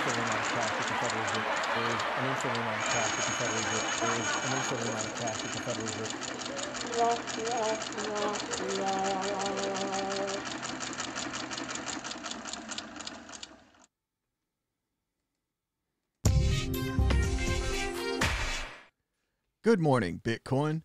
insane amount of cash at the Federal Reserve. There is an insane amount of cash at the Federal Reserve. There is an insane amount of cash at the Federal Reserve. Good morning, Bitcoin.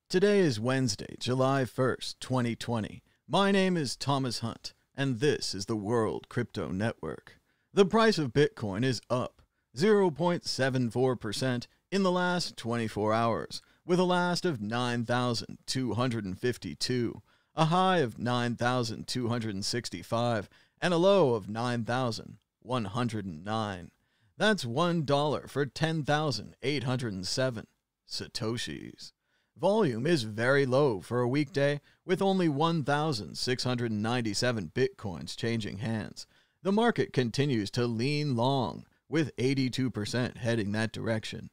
Today is Wednesday, July 1st, 2020. My name is Thomas Hunt, and this is the World Crypto Network. The price of Bitcoin is up 0.74% in the last 24 hours, with a last of 9,252, a high of 9,265, and a low of 9,109. That's $1 for 10,807 Satoshis. Volume is very low for a weekday, with only 1,697 Bitcoins changing hands. The market continues to lean long, with 82% heading that direction.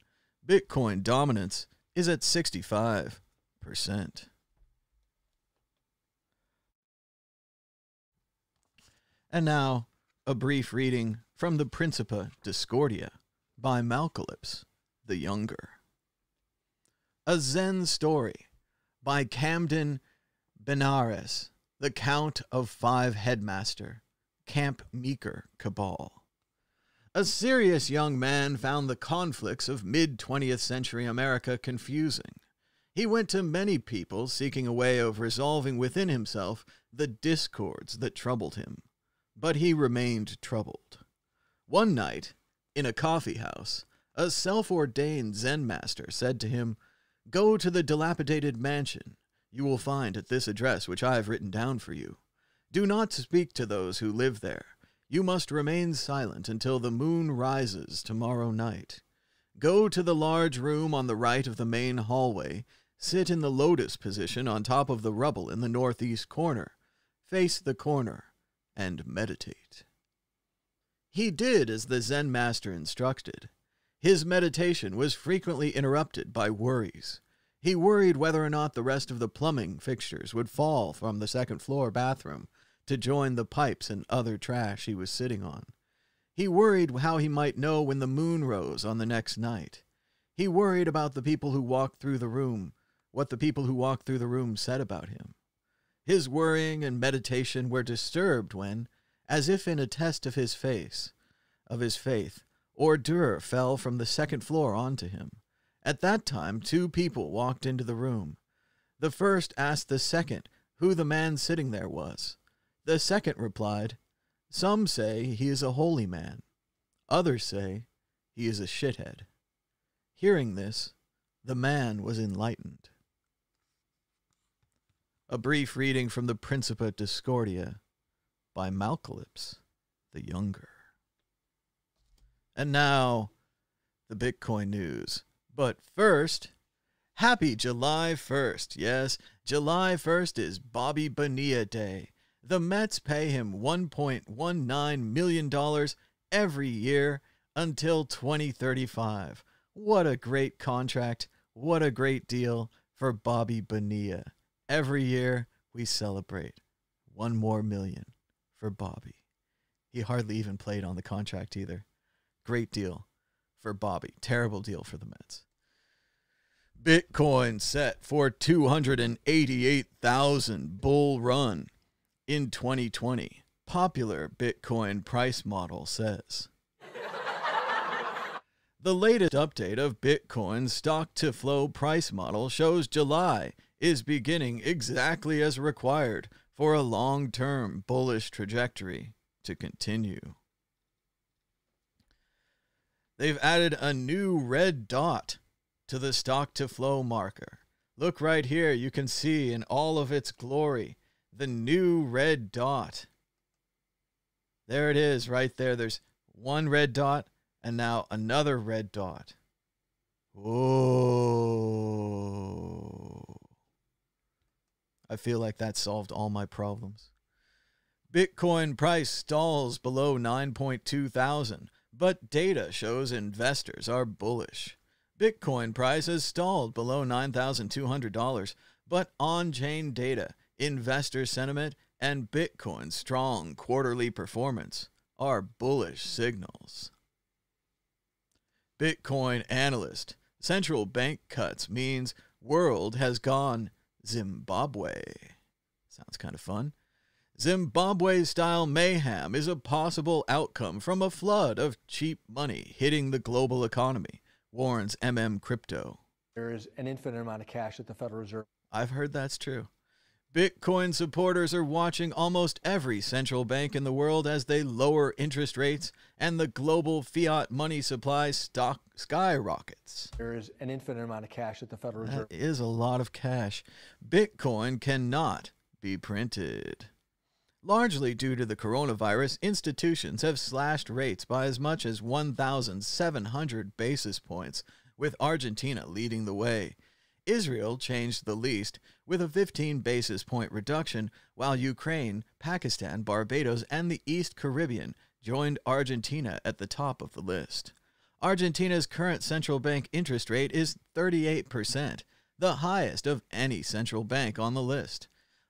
Bitcoin dominance is at 65%. And now, a brief reading from the Principia Discordia by Malcalypse the Younger. A Zen Story by Camden Benares, the Count of Five Headmaster, Camp Meeker Cabal. A serious young man found the conflicts of mid-20th century America confusing. He went to many people seeking a way of resolving within himself the discords that troubled him. But he remained troubled. One night, in a coffee house, a self-ordained Zen master said to him, "Go to the dilapidated mansion. You will find at this address which I have written down for you. Do not speak to those who live there. You must remain silent until the moon rises tomorrow night. Go to the large room on the right of the main hallway. Sit in the lotus position on top of the rubble in the northeast corner. Face the corner and meditate." He did as the Zen master instructed. His meditation was frequently interrupted by worries. He worried whether or not the rest of the plumbing fixtures would fall from the second-floor bathroom to join the pipes and other trash he was sitting on. He worried how he might know when the moon rose on the next night. He worried about the people who walked through the room, what the people who walked through the room said about him. His worrying and meditation were disturbed when, as if in a test of his faith, hors d'oeuvre fell from the second floor onto him. At that time, two people walked into the room. The first asked the second who the man sitting there was. The second replied, "Some say he is a holy man. Others say he is a shithead." Hearing this, the man was enlightened. A brief reading from the Principia Discordia by Malcalypse the Younger. And now, the Bitcoin news. But first, happy July 1st. Yes, July 1st is Bobby Bonilla Day. The Mets pay him $1.19 million every year until 2035. What a great contract. What a great deal for Bobby Bonilla. Every year we celebrate one more million for Bobby. He hardly even played on the contract either. Great deal for Bobby. Terrible deal for the Mets. Bitcoin set for 288,000 bull run in 2020. Popular Bitcoin price model says. The latest update of Bitcoin's stock-to-flow price model shows July is beginning exactly as required for a long-term bullish trajectory to continue. They've added a new red dot to the stock-to-flow marker. Look right here, you can see in all of its glory the new red dot. There it is right there. There's one red dot and now another red dot. Whoa. I feel like that solved all my problems. Bitcoin price stalls below 9.2 thousand, but data shows investors are bullish. Bitcoin price has stalled below $9,200, but on-chain data, investor sentiment, and Bitcoin's strong quarterly performance are bullish signals. Bitcoin analyst. Central bank cuts means world has gone Zimbabwe. Sounds kind of fun. Zimbabwe-style mayhem is a possible outcome from a flood of cheap money hitting the global economy, warns Crypto. There is an infinite amount of cash at the Federal Reserve. I've heard that's true. Bitcoin supporters are watching almost every central bank in the world as they lower interest rates and the global fiat money supply skyrockets. There is an infinite amount of cash at the Federal Reserve. That is a lot of cash. Bitcoin cannot be printed. Largely due to the coronavirus, institutions have slashed rates by as much as 1,700 basis points, with Argentina leading the way. Israel changed the least, with a 15 basis point reduction, while Ukraine, Pakistan, Barbados, and the East Caribbean joined Argentina at the top of the list. Argentina's current central bank interest rate is 38%, the highest of any central bank on the list.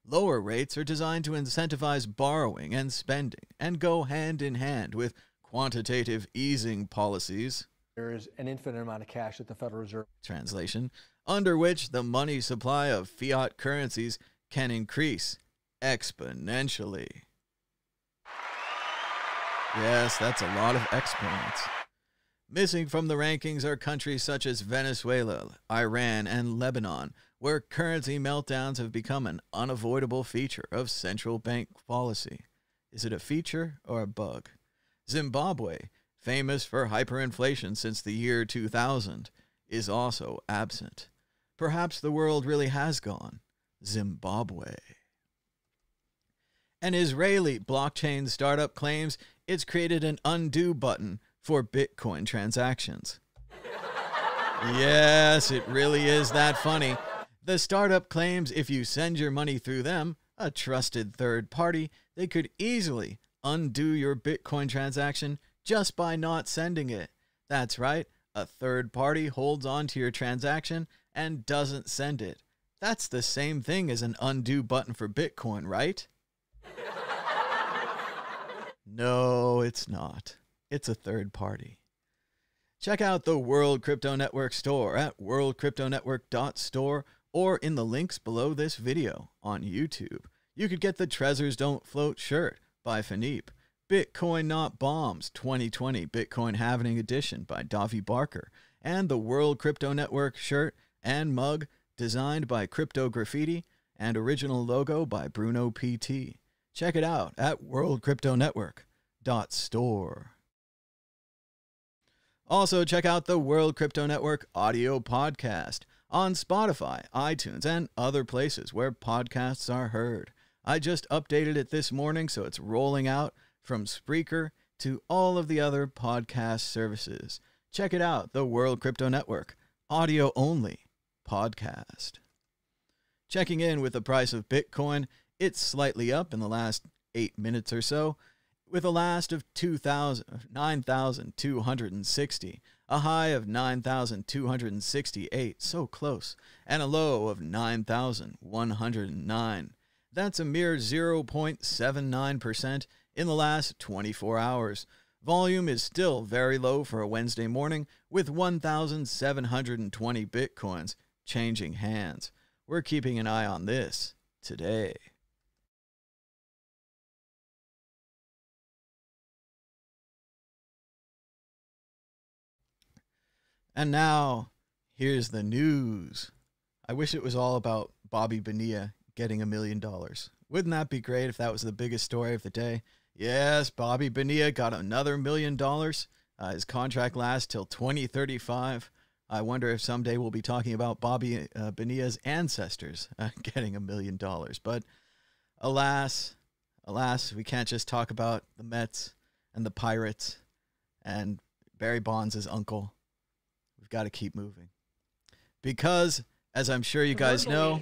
Lower rates are designed to incentivize borrowing and spending and go hand in hand with quantitative easing policies. There is an infinite amount of cash at the Federal Reserve. Translation, under which the money supply of fiat currencies can increase exponentially. Yes, that's a lot of exponents. Missing from the rankings are countries such as Venezuela, Iran, and Lebanon, where currency meltdowns have become an unavoidable feature of central bank policy. Is it a feature or a bug? Zimbabwe, famous for hyperinflation since the year 2000, is also absent. Perhaps the world really has gone Zimbabwe. An Israeli blockchain startup claims it's created an undo button for Bitcoin transactions. Yes, it really is that funny. The startup claims if you send your money through them, a trusted third party, they could easily undo your Bitcoin transaction just by not sending it. That's right, a third party holds on to your transaction and doesn't send it. That's the same thing as an undo button for Bitcoin, right? No, it's not. It's a third party. Check out the World Crypto Network store at worldcryptonetwork.store or in the links below this video on YouTube. You could get the Treasures Don't Float shirt by Philippe, Bitcoin Not Bombs 2020 Bitcoin Halving Edition by Davi Barker, and the World Crypto Network shirt and mug designed by Crypto Graffiti and original logo by Bruno PT. Check it out at worldcryptonetwork.store. Also, check out the World Crypto Network audio podcast on Spotify, iTunes, and other places where podcasts are heard. I just updated it this morning, so it's rolling out from Spreaker to all of the other podcast services. Check it out, the World Crypto Network, audio-only podcast. Checking in with the price of Bitcoin, it's slightly up in the last 8 minutes or so, with a last of 9,260, a high of 9,268, so close, and a low of 9,109. That's a mere 0.79% in the last 24 hours. Volume is still very low for a Wednesday morning, with 1,720 Bitcoins changing hands. We're keeping an eye on this today. And now, here's the news. I wish it was all about Bobby Bonilla getting $1 million. Wouldn't that be great if that was the biggest story of the day? Yes, Bobby Bonilla got another $1 million. His contract lasts till 2035. I wonder if someday we'll be talking about Bobby Bonilla's ancestors getting $1 million. But alas, we can't just talk about the Mets and the Pirates and Barry Bonds' uncle. We've got to keep moving. Because, as I'm sure you guys know,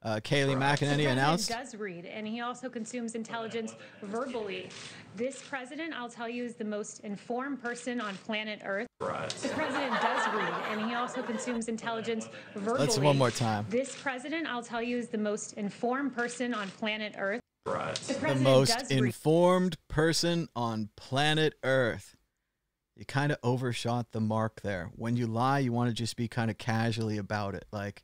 Kayleigh McEnany announced. The president does read, and he also consumes intelligence verbally. This president, I'll tell you, is the most informed person on planet Earth. Right. The president does read, and he also consumes intelligence verbally. Let's one more time. This president, I'll tell you, is the most informed person on planet Earth. Right. The most informed person on planet Earth. You kind of overshot the mark there. When you lie, you want to just be kind of casually about it. Like,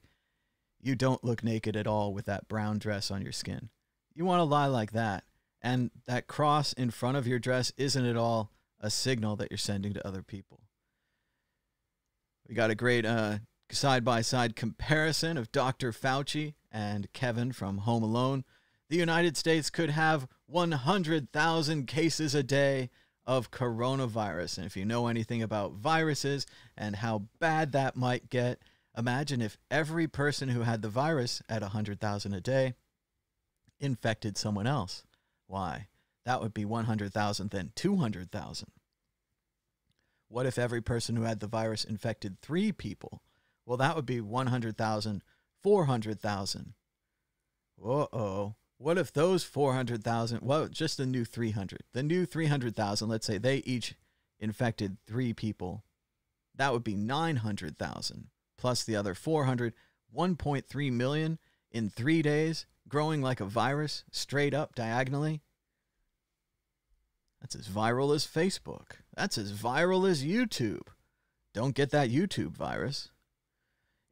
you don't look naked at all with that brown dress on your skin. You want to lie like that. And that cross in front of your dress isn't at all a signal that you're sending to other people. We got a great side-by-side comparison of Dr. Fauci and Kevin from Home Alone. The United States could have 100,000 cases a day of coronavirus. And if you know anything about viruses and how bad that might get, imagine if every person who had the virus at 100,000 a day infected someone else. Why? That would be 100,000, then 200,000. What if every person who had the virus infected 3 people? Well, that would be 100,000, 400,000. Uh-oh. What if those 400,000, well, just the new 300. The new 300,000, let's say they each infected 3 people. That would be 900,000. Plus the other 400, 1.3 million in 3 days, growing like a virus, straight up diagonally. That's as viral as Facebook. That's as viral as YouTube. Don't get that YouTube virus.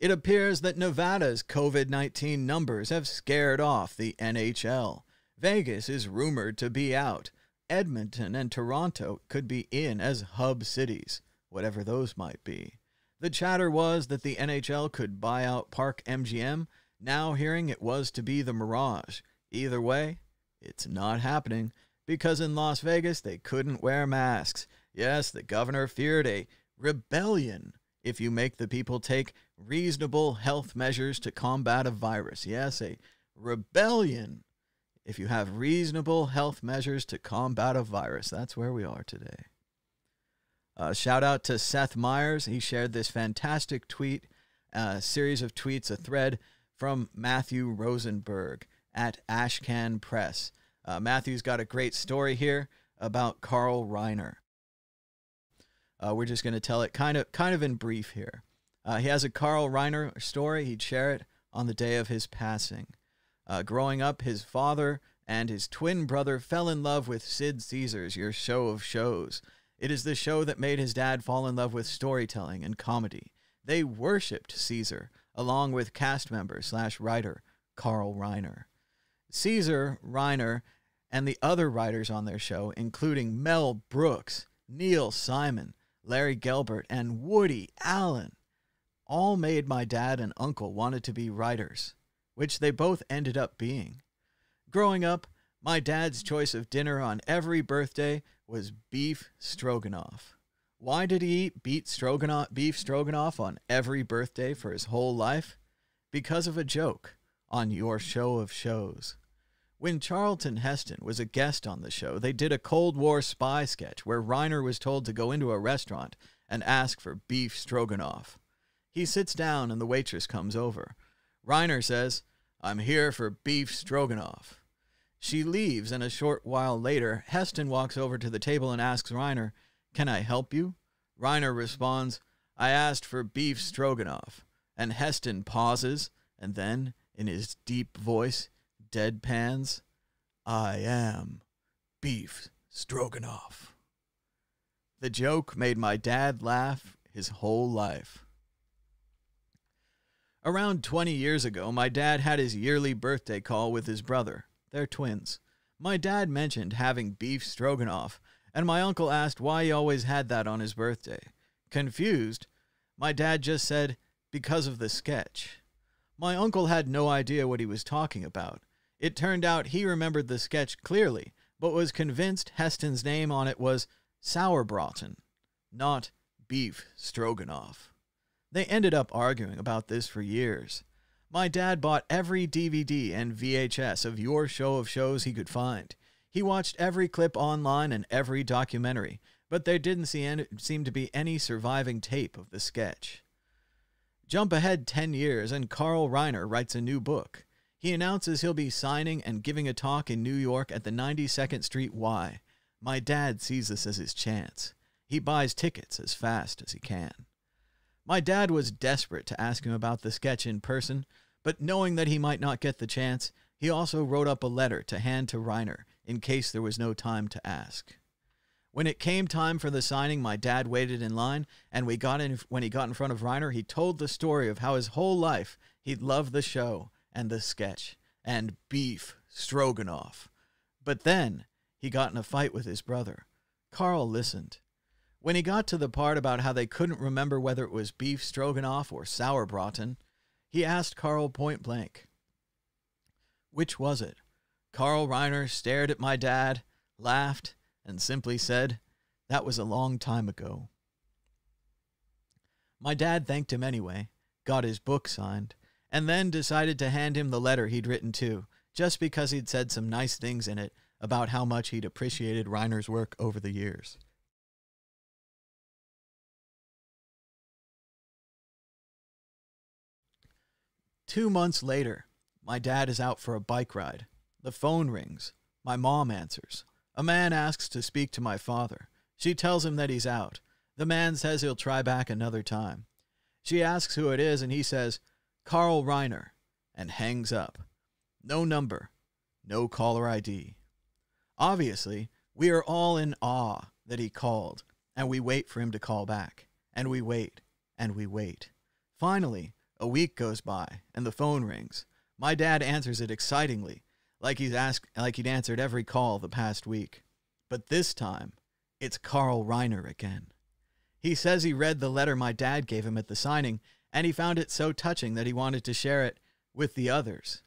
It appears that Nevada's COVID-19 numbers have scared off the NHL. Vegas is rumored to be out. Edmonton and Toronto could be in as hub cities, whatever those might be. The chatter was that the NHL could buy out Park MGM. Now hearing it was to be the Mirage. Either way, it's not happening, because in Las Vegas they couldn't wear masks. Yes, the governor feared a rebellion if you make the people take reasonable health measures to combat a virus. Yes, a rebellion if you have reasonable health measures to combat a virus. That's where we are today. Shout out to Seth Meyers. He shared this fantastic tweet, a series of tweets, a thread from Matthew Rosenberg at Ashcan Press. Matthew's got a great story here about Carl Reiner. We're just going to tell it kind of in brief here. He has a Carl Reiner story. He'd share it on the day of his passing. Growing up, his father and his twin brother fell in love with Sid Caesar's Your Show of Shows. It is the show that made his dad fall in love with storytelling and comedy. They worshipped Caesar, along with cast member / writer Carl Reiner. Caesar, Reiner, and the other writers on their show, including Mel Brooks, Neil Simon, Larry Gelbart, and Woody Allen, all made my dad and uncle wanted to be writers, which they both ended up being. Growing up, my dad's choice of dinner on every birthday was beef stroganoff. Why did he eat beef stroganoff on every birthday for his whole life? Because of a joke on Your Show of Shows. When Charlton Heston was a guest on the show, they did a Cold War spy sketch where Reiner was told to go into a restaurant and ask for beef stroganoff. He sits down and the waitress comes over. Reiner says, "I'm here for beef stroganoff." She leaves, and a short while later, Heston walks over to the table and asks Reiner, "Can I help you?" Reiner responds, "I asked for beef stroganoff." And Heston pauses, and then, in his deep voice, deadpans, "I am beef stroganoff." The joke made my dad laugh his whole life. Around 20 years ago, my dad had his yearly birthday call with his brother. They're twins. My dad mentioned having beef stroganoff, and my uncle asked why he always had that on his birthday. Confused, my dad just said, "Because of the sketch." My uncle had no idea what he was talking about. It turned out he remembered the sketch clearly, but was convinced Heston's name on it was Sauerbraten, not beef stroganoff. They ended up arguing about this for years. My dad bought every DVD and VHS of Your Show of Shows he could find. He watched every clip online and every documentary, but there didn't seem to be any surviving tape of the sketch. Jump ahead 10 years and Carl Reiner writes a new book. He announces he'll be signing and giving a talk in New York at the 92nd Street Y. My dad sees this as his chance. He buys tickets as fast as he can. My dad was desperate to ask him about the sketch in person, but knowing that he might not get the chance, he also wrote up a letter to hand to Reiner in case there was no time to ask. When it came time for the signing, my dad waited in line, and when he got in front of Reiner, he told the story of how his whole life he'd loved the show and the sketch and beef stroganoff. But then he got in a fight with his brother. Carl listened. When he got to the part about how they couldn't remember whether it was beef stroganoff or sauerbraten, he asked Carl point blank, "Which was it?" Carl Reiner stared at my dad, laughed, and simply said, "That was a long time ago." My dad thanked him anyway, got his book signed, and then decided to hand him the letter he'd written too, just because he'd said some nice things in it about how much he'd appreciated Reiner's work over the years. Two months later, my dad is out for a bike ride. The phone rings. My mom answers. A man asks to speak to my father. She tells him that he's out. The man says he'll try back another time. She asks who it is, and he says, "Carl Reiner," and hangs up. No number. No caller ID. Obviously, we are all in awe that he called, and we wait for him to call back. And we wait, and we wait. Finally, a week goes by, and the phone rings. My dad answers it excitingly, like he'd answered every call the past week. But this time, it's Carl Reiner again. He says he read the letter my dad gave him at the signing, and he found it so touching that he wanted to share it with the others.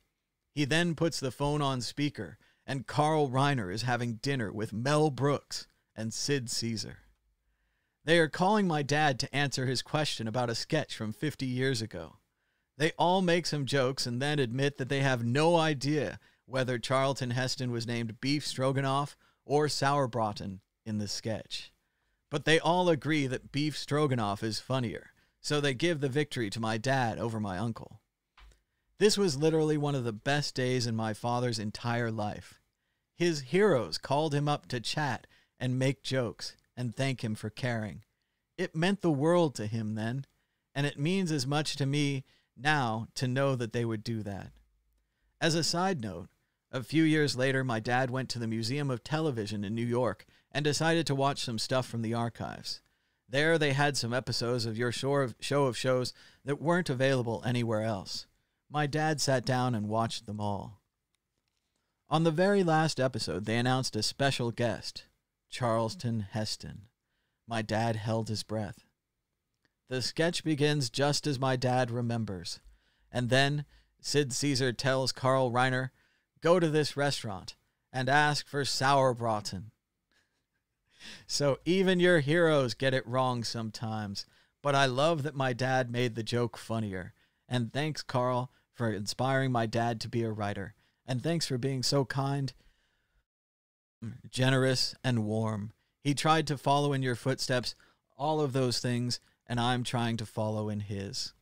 He then puts the phone on speaker, and Carl Reiner is having dinner with Mel Brooks and Sid Caesar. They are calling my dad to answer his question about a sketch from 50 years ago. They all make some jokes and then admit that they have no idea whether Charlton Heston was named Beef Stroganoff or Sauerbraten in the sketch. But they all agree that Beef Stroganoff is funnier, so they give the victory to my dad over my uncle. This was literally one of the best days in my father's entire life. His heroes called him up to chat and make jokes and thank him for caring. It meant the world to him then, and it means as much to me now to know that they would do that. As a side note, a few years later, my dad went to the Museum of Television in New York and decided to watch some stuff from the archives. There they had some episodes of your show of shows that weren't available anywhere else. My dad sat down and watched them all. On the very last episode, they announced a special guest, Charlton Heston. My dad held his breath. The sketch begins just as my dad remembers. And then Sid Caesar tells Carl Reiner, "Go to this restaurant and ask for sauerbraten." So even your heroes get it wrong sometimes. But I love that my dad made the joke funnier. And thanks, Carl, for inspiring my dad to be a writer. And thanks for being so kind, generous, and warm. He tried to follow in your footsteps, all of those things, and I'm trying to follow in his.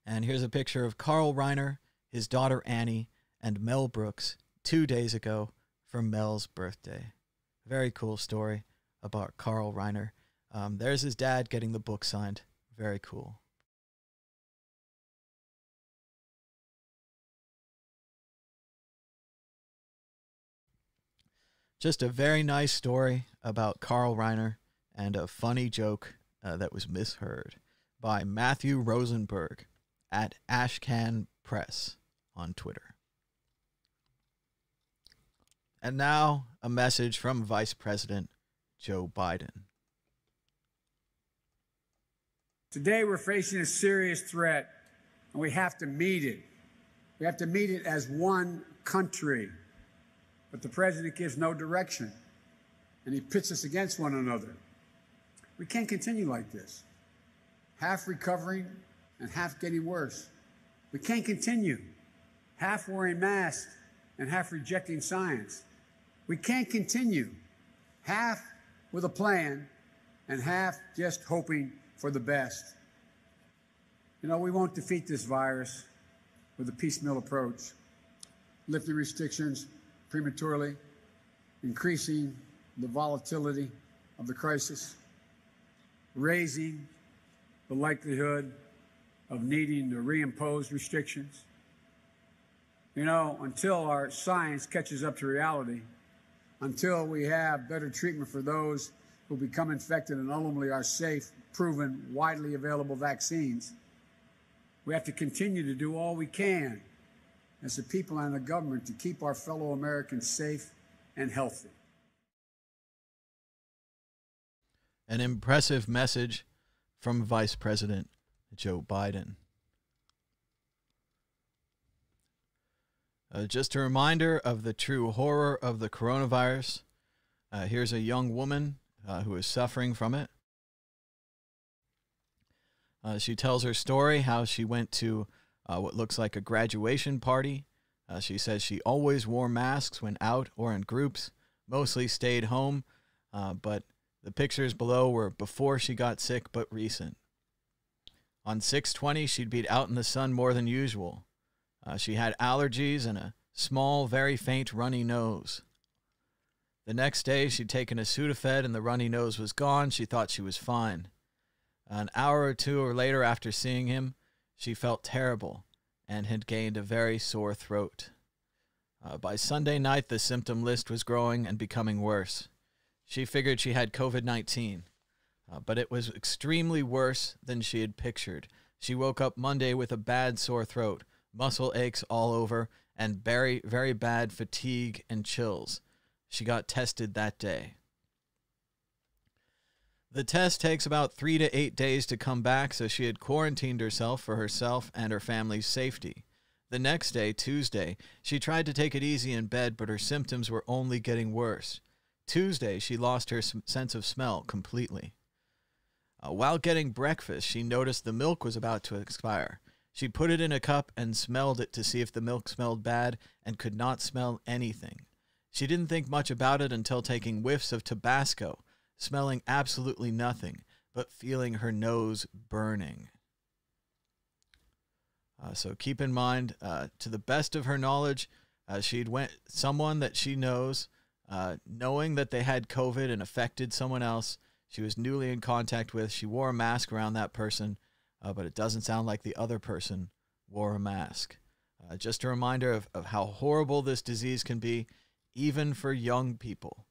And here's a picture of Carl Reiner, his daughter Annie, and Mel Brooks 2 days ago for Mel's birthday. Very cool story about Carl Reiner. There's his dad getting the book signed. Very cool. Just a very nice story about Carl Reiner and a funny joke that was misheard by Matthew Rosenberg at Ashcan Press on Twitter. And now a message from Vice President Joe Biden. Today we're facing a serious threat, and we have to meet it. We have to meet it as one country. But the president gives no direction, and he pits us against one another. We can't continue like this, half recovering and half getting worse. We can't continue, half wearing masks and half rejecting science. We can't continue, half with a plan and half just hoping for the best. You know, we won't defeat this virus with a piecemeal approach, lifting restrictions prematurely, increasing the volatility of the crisis, raising the likelihood of needing to reimpose restrictions. You know, until our science catches up to reality, until we have better treatment for those who become infected and ultimately are safe, proven, widely available vaccines, we have to continue to do all we can as the people and the government to keep our fellow Americans safe and healthy. An impressive message from Vice President Joe Biden. Just a reminder of the true horror of the coronavirus. Here's a young woman who is suffering from it. She tells her story, how she went to what looks like a graduation party. She says she always wore masks when out or in groups, mostly stayed home, but the pictures below were before she got sick but recent. On 6/20, she'd be out in the sun more than usual. She had allergies and a small, very faint runny nose. The next day, she'd taken a Sudafed and the runny nose was gone. She thought she was fine. An hour or two or later after seeing him, she felt terrible and had gained a very sore throat. By Sunday night, the symptom list was growing and becoming worse. She figured she had COVID-19, but it was extremely worse than she had pictured. She woke up Monday with a bad sore throat, muscle aches all over, and very, very bad fatigue and chills. She got tested that day. The test takes about 3 to 8 days to come back, so she had quarantined herself for herself and her family's safety. The next day, Tuesday, she tried to take it easy in bed, but her symptoms were only getting worse. Tuesday, she lost her sense of smell completely. While getting breakfast, she noticed the milk was about to expire. She put it in a cup and smelled it to see if the milk smelled bad and could not smell anything. She didn't think much about it until taking whiffs of Tabasco, smelling absolutely nothing, but feeling her nose burning. So keep in mind, to the best of her knowledge, she'd went someone that she knows, knowing that they had COVID and affected someone else she was newly in contact with. She wore a mask around that person, but it doesn't sound like the other person wore a mask. Just a reminder of how horrible this disease can be, even for young people.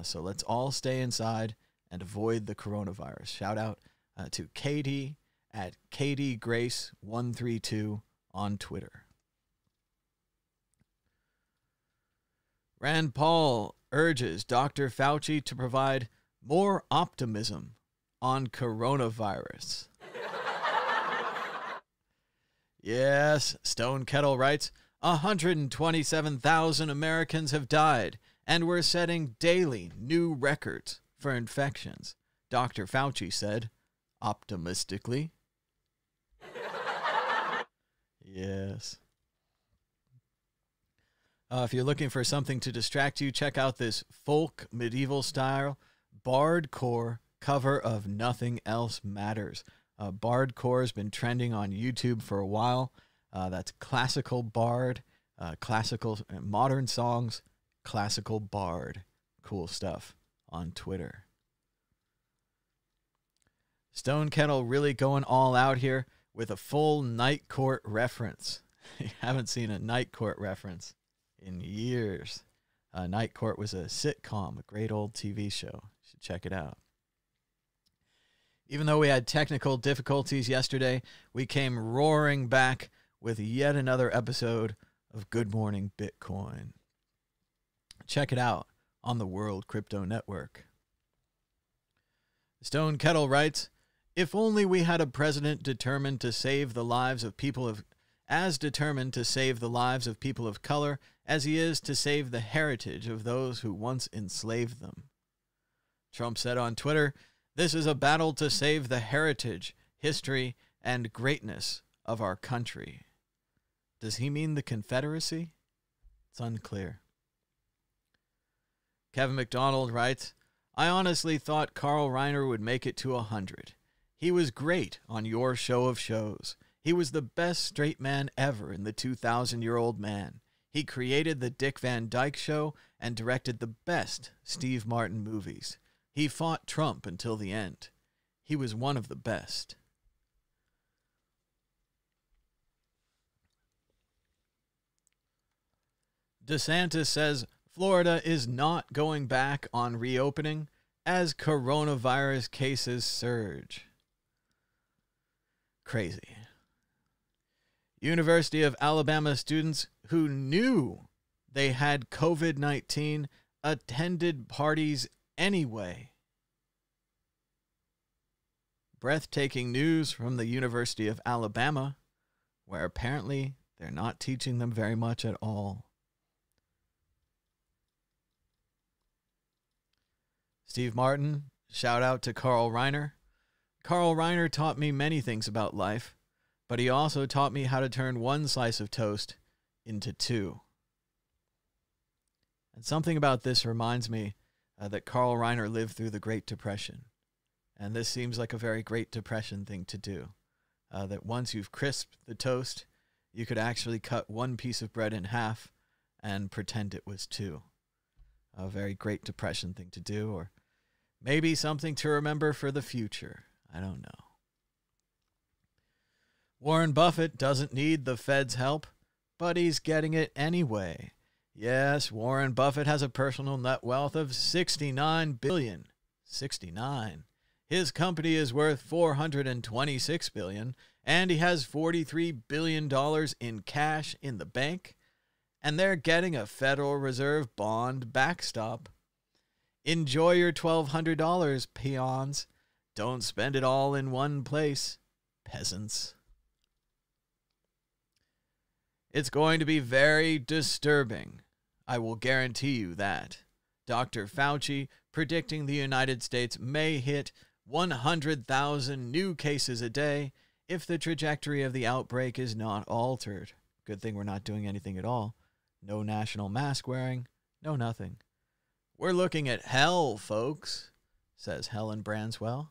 So let's all stay inside and avoid the coronavirus. Shout out to Katie at KatieGrace132 on Twitter. Rand Paul urges Dr. Fauci to provide more optimism on coronavirus. Yes, Stone Kettle writes, 127,000 Americans have died, and we're setting daily new records for infections, Dr. Fauci said, optimistically. Yes. If you're looking for something to distract you, check out this folk medieval style bardcore cover of Nothing Else Matters. Bardcore has been trending on YouTube for a while. That's classical bard, classical modern songs, classical bard. Cool stuff on Twitter. Stone Kettle really going all out here with a full Night Court reference. You haven't seen a Night Court reference in years. Night Court was a sitcom, a great old TV show. You should check it out. Even though we had technical difficulties yesterday, we came roaring back with yet another episode of Good Morning Bitcoin. Check it out on the World Crypto Network. Stone Kettle writes, if only we had a president determined to save the lives of people of as determined to save the lives of people of color as he is to save the heritage of those who once enslaved them. Trump said on Twitter, this is a battle to save the heritage, history, and greatness of our country. Does he mean the Confederacy? It's unclear. Kevin McDonald writes, I honestly thought Carl Reiner would make it to 100. He was great on your show of shows. He was the best straight man ever in The 2,000-Year-Old Man. He created the Dick Van Dyke Show and directed the best Steve Martin movies. He fought Trump until the end. He was one of the best. DeSantis says Florida is not going back on reopening as coronavirus cases surge. Crazy. University of Alabama students who knew they had COVID-19 attended parties anyway. Breathtaking news from the University of Alabama, where apparently they're not teaching them very much at all. Steve Martin, shout out to Carl Reiner. Carl Reiner taught me many things about life, but he also taught me how to turn one slice of toast into two. And something about this reminds me that Carl Reiner lived through the Great Depression. And this seems like a very Great Depression thing to do. That once you've crisped the toast, you could actually cut one piece of bread in half and pretend it was two. A very Great Depression thing to do, or maybe something to remember for the future. I don't know. Warren Buffett doesn't need the Fed's help, but he's getting it anyway. Yes, Warren Buffett has a personal net wealth of $69 billion. 69. His company is worth $426 billion, and he has $43 billion in cash in the bank, and they're getting a Federal Reserve bond backstop. Enjoy your $1,200, peons. Don't spend it all in one place, peasants. It's going to be very disturbing. I will guarantee you that. Dr. Fauci predicting the United States may hit 100,000 new cases a day if the trajectory of the outbreak is not altered. Good thing we're not doing anything at all. No national mask wearing, no nothing. We're looking at hell, folks, says Helen Branswell.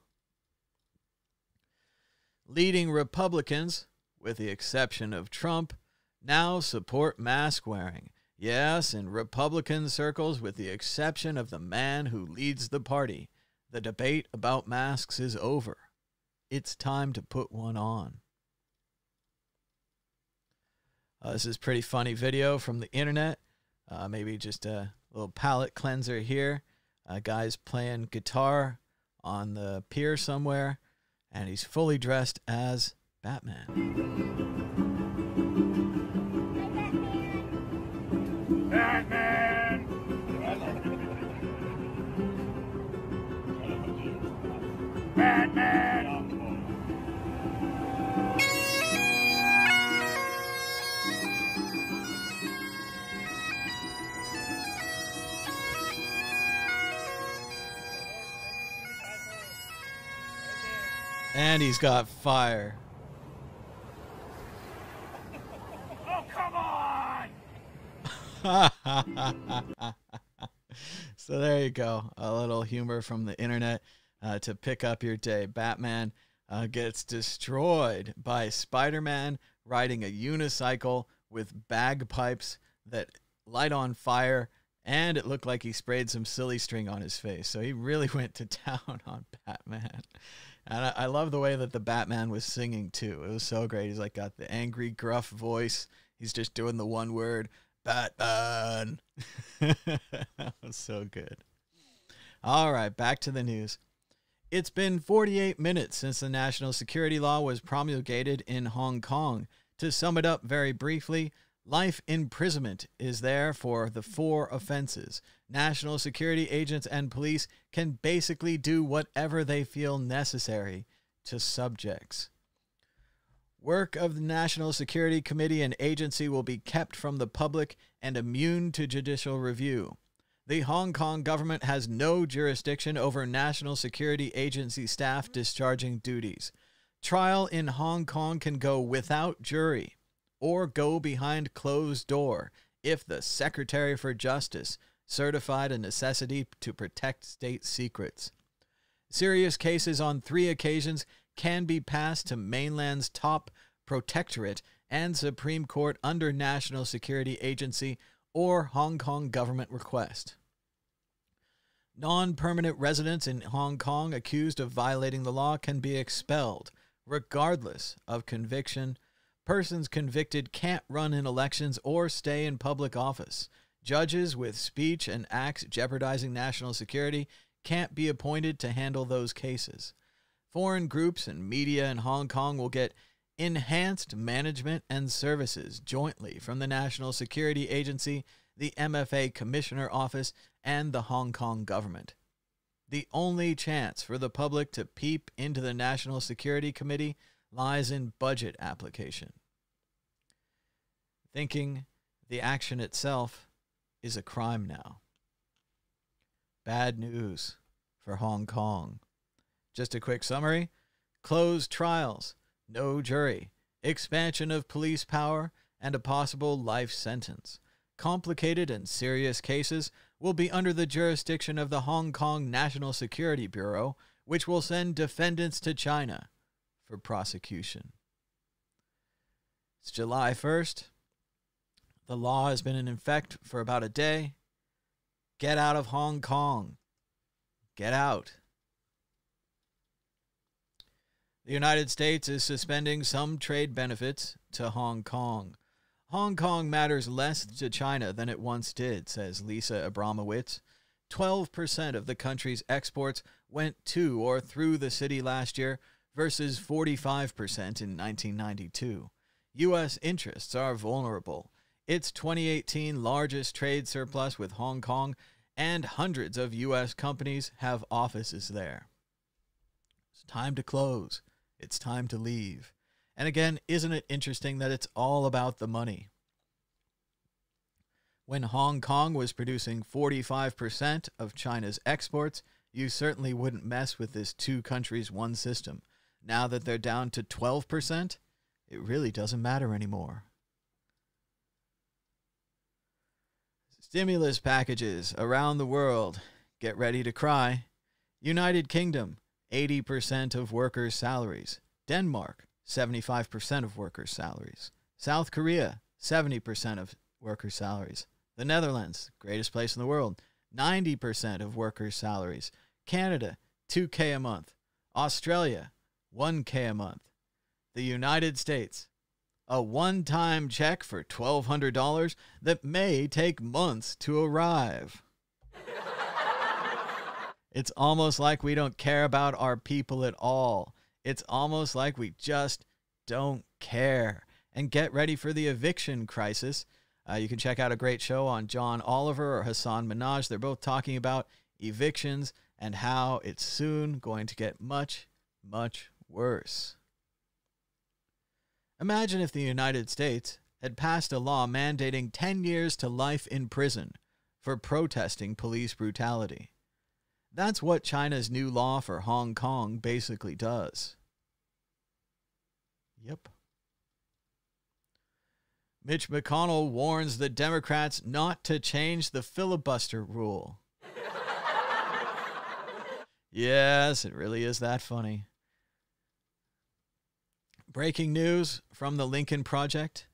Leading Republicans, with the exception of Trump, now support mask wearing. Yes, in Republican circles, with the exception of the man who leads the party, the debate about masks is over. It's time to put one on. This is a pretty funny video from the internet. Maybe just a little palate cleanser here. A guy's playing guitar on the pier somewhere, and he's fully dressed as Batman. Batman! Batman! And he's got fire. Oh, come on! So there you go. A little humor from the internet to pick up your day. Batman gets destroyed by Spider-Man riding a unicycle with bagpipes that light on fire, and it looked like he sprayed some silly string on his face. So he really went to town on Batman. And I love the way that the Batman was singing, too. It was so great. He's like got the angry, gruff voice. He's just doing the one word, Batman. That was so good. All right, back to the news. It's been 48 minutes since the national security law was promulgated in Hong Kong. To sum it up very briefly, life imprisonment is there for the 4 offenses. National security agents and police can basically do whatever they feel necessary to subjects. Work of the National Security Committee and agency will be kept from the public and immune to judicial review. The Hong Kong government has no jurisdiction over National Security Agency staff discharging duties. Trial in Hong Kong can go without jury or go behind closed door if the Secretary for Justice certified a necessity to protect state secrets. Serious cases on 3 occasions can be passed to mainland's top protectorate and Supreme Court under National Security Agency or Hong Kong government request. Non-permanent residents in Hong Kong accused of violating the law can be expelled, regardless of conviction. Persons convicted can't run in elections or stay in public office. Judges with speech and acts jeopardizing national security can't be appointed to handle those cases. Foreign groups and media in Hong Kong will get enhanced management and services jointly from the National Security Agency, the MFA Commissioner Office, and the Hong Kong government. The only chance for the public to peep into the National Security Committee lies in budget application. Thinking the action itself is a crime now. Bad news for Hong Kong. Just a quick summary: closed trials, no jury, expansion of police power, and a possible life sentence. Complicated and serious cases will be under the jurisdiction of the Hong Kong National Security Bureau, which will send defendants to China for prosecution. It's July 1st. The law has been in effect for about a day. Get out of Hong Kong. Get out. The United States is suspending some trade benefits to Hong Kong. Hong Kong matters less to China than it once did, says Lisa Abramowitz. 12% of the country's exports went to or through the city last year versus 45% in 1992. U.S. interests are vulnerable. Its 2018 largest trade surplus with Hong Kong, and hundreds of U.S. companies have offices there. It's time to close. It's time to leave. And again, isn't it interesting that it's all about the money? When Hong Kong was producing 45% of China's exports, you certainly wouldn't mess with this two countries, one system. Now that they're down to 12%, it really doesn't matter anymore. Stimulus packages around the world. Get ready to cry. United Kingdom, 80% of workers' salaries. Denmark, 75% of workers' salaries. South Korea, 70% of workers' salaries. The Netherlands, greatest place in the world, 90% of workers' salaries. Canada, $2,000 a month. Australia, $1,000 a month. The United States, a one-time check for $1,200 that may take months to arrive. It's almost like we don't care about our people at all. It's almost like we just don't care. And get ready for the eviction crisis. You can check out a great show on John Oliver or Hassan Minhaj. They're both talking about evictions and how it's soon going to get much, much worse. Imagine if the United States had passed a law mandating 10 years to life in prison for protesting police brutality. That's what China's new law for Hong Kong basically does. Yep. Mitch McConnell warns the Democrats not to change the filibuster rule. Yes, it really is that funny. Breaking news from the Lincoln Project.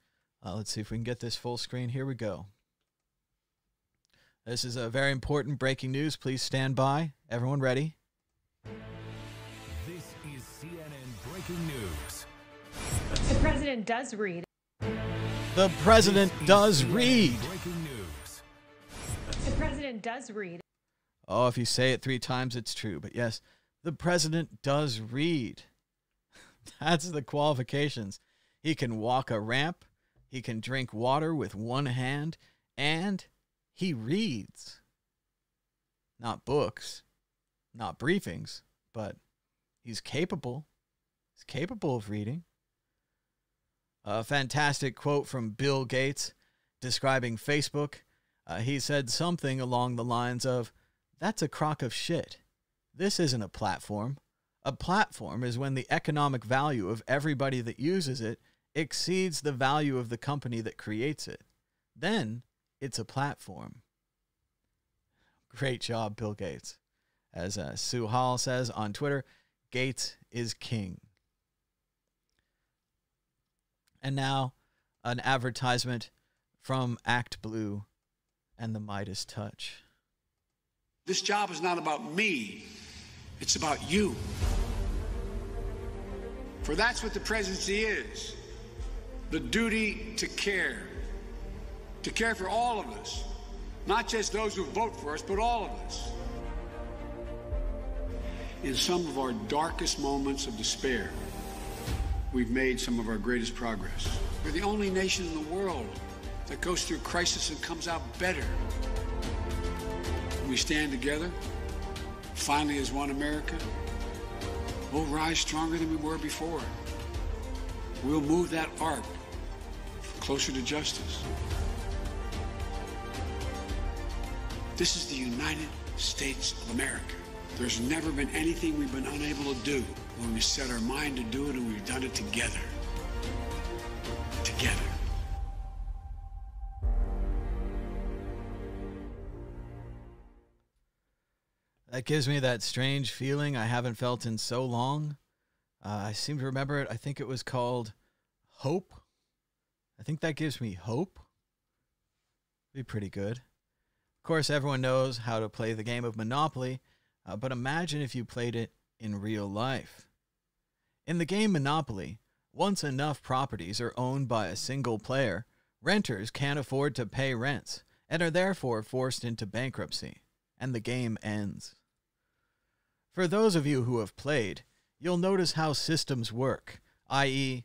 Let's see if we can get this full screen. Here we go. This is a very important breaking news. Please stand by. Everyone ready? This is CNN Breaking News. The president does read. The president does read. Breaking news. The president does read. Oh, if you say it 3 times, it's true. But yes, the president does read. That's the qualifications. He can walk a ramp, he can drink water with one hand, and he reads. Not books, not briefings, but he's capable. He's capable of reading. A fantastic quote from Bill Gates describing Facebook. He said something along the lines of, "That's a crock of shit. This isn't a platform. A platform is when the economic value of everybody that uses it exceeds the value of the company that creates it. Then it's a platform." Great job, Bill Gates. As Sue Hall says on Twitter, Gates is king. And now, an advertisement from Act Blue and the Midas Touch. This job is not about me. It's about you. For that's what the presidency is. The duty to care for all of us, Not just those who vote for us, but all of us. In some of our darkest moments of despair, we've made some of our greatest progress. We're the only nation in the world that goes through crisis and comes out better. When we stand together, finally as one America, we'll rise stronger than we were before. We'll move that arc closer to justice. This is the United States of America. There's never been anything we've been unable to do when we set our mind to do it, and we've done it together. Together. That gives me that strange feeling I haven't felt in so long. I seem to remember it. I think it was called Hope. I think that gives me hope. Be pretty good. Of course, everyone knows how to play the game of Monopoly, but imagine if you played it in real life. In the game Monopoly, once enough properties are owned by a single player, renters can't afford to pay rents and are therefore forced into bankruptcy, and the game ends. For those of you who have played, you'll notice how systems work, i.e.,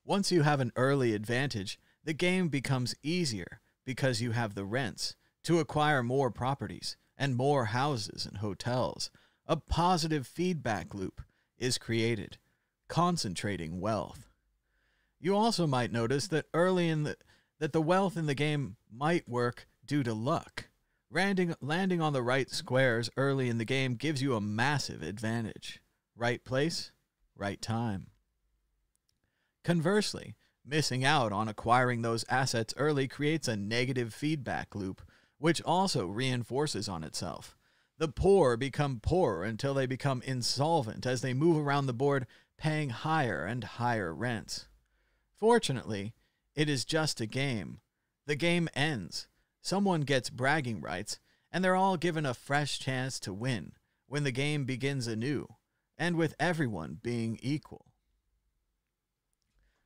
once you have an early advantage, the game becomes easier because you have the rents to acquire more properties and more houses and hotels. A positive feedback loop is created, concentrating wealth. You also might notice that that the wealth in the game might work due to luck. Landing on the right squares early in the game gives you a massive advantage. Right place, right time. Conversely, missing out on acquiring those assets early creates a negative feedback loop, which also reinforces on itself. The poor become poorer until they become insolvent as they move around the board paying higher and higher rents. Fortunately, it is just a game. The game ends. Someone gets bragging rights, and they're all given a fresh chance to win when the game begins anew, and with everyone being equal.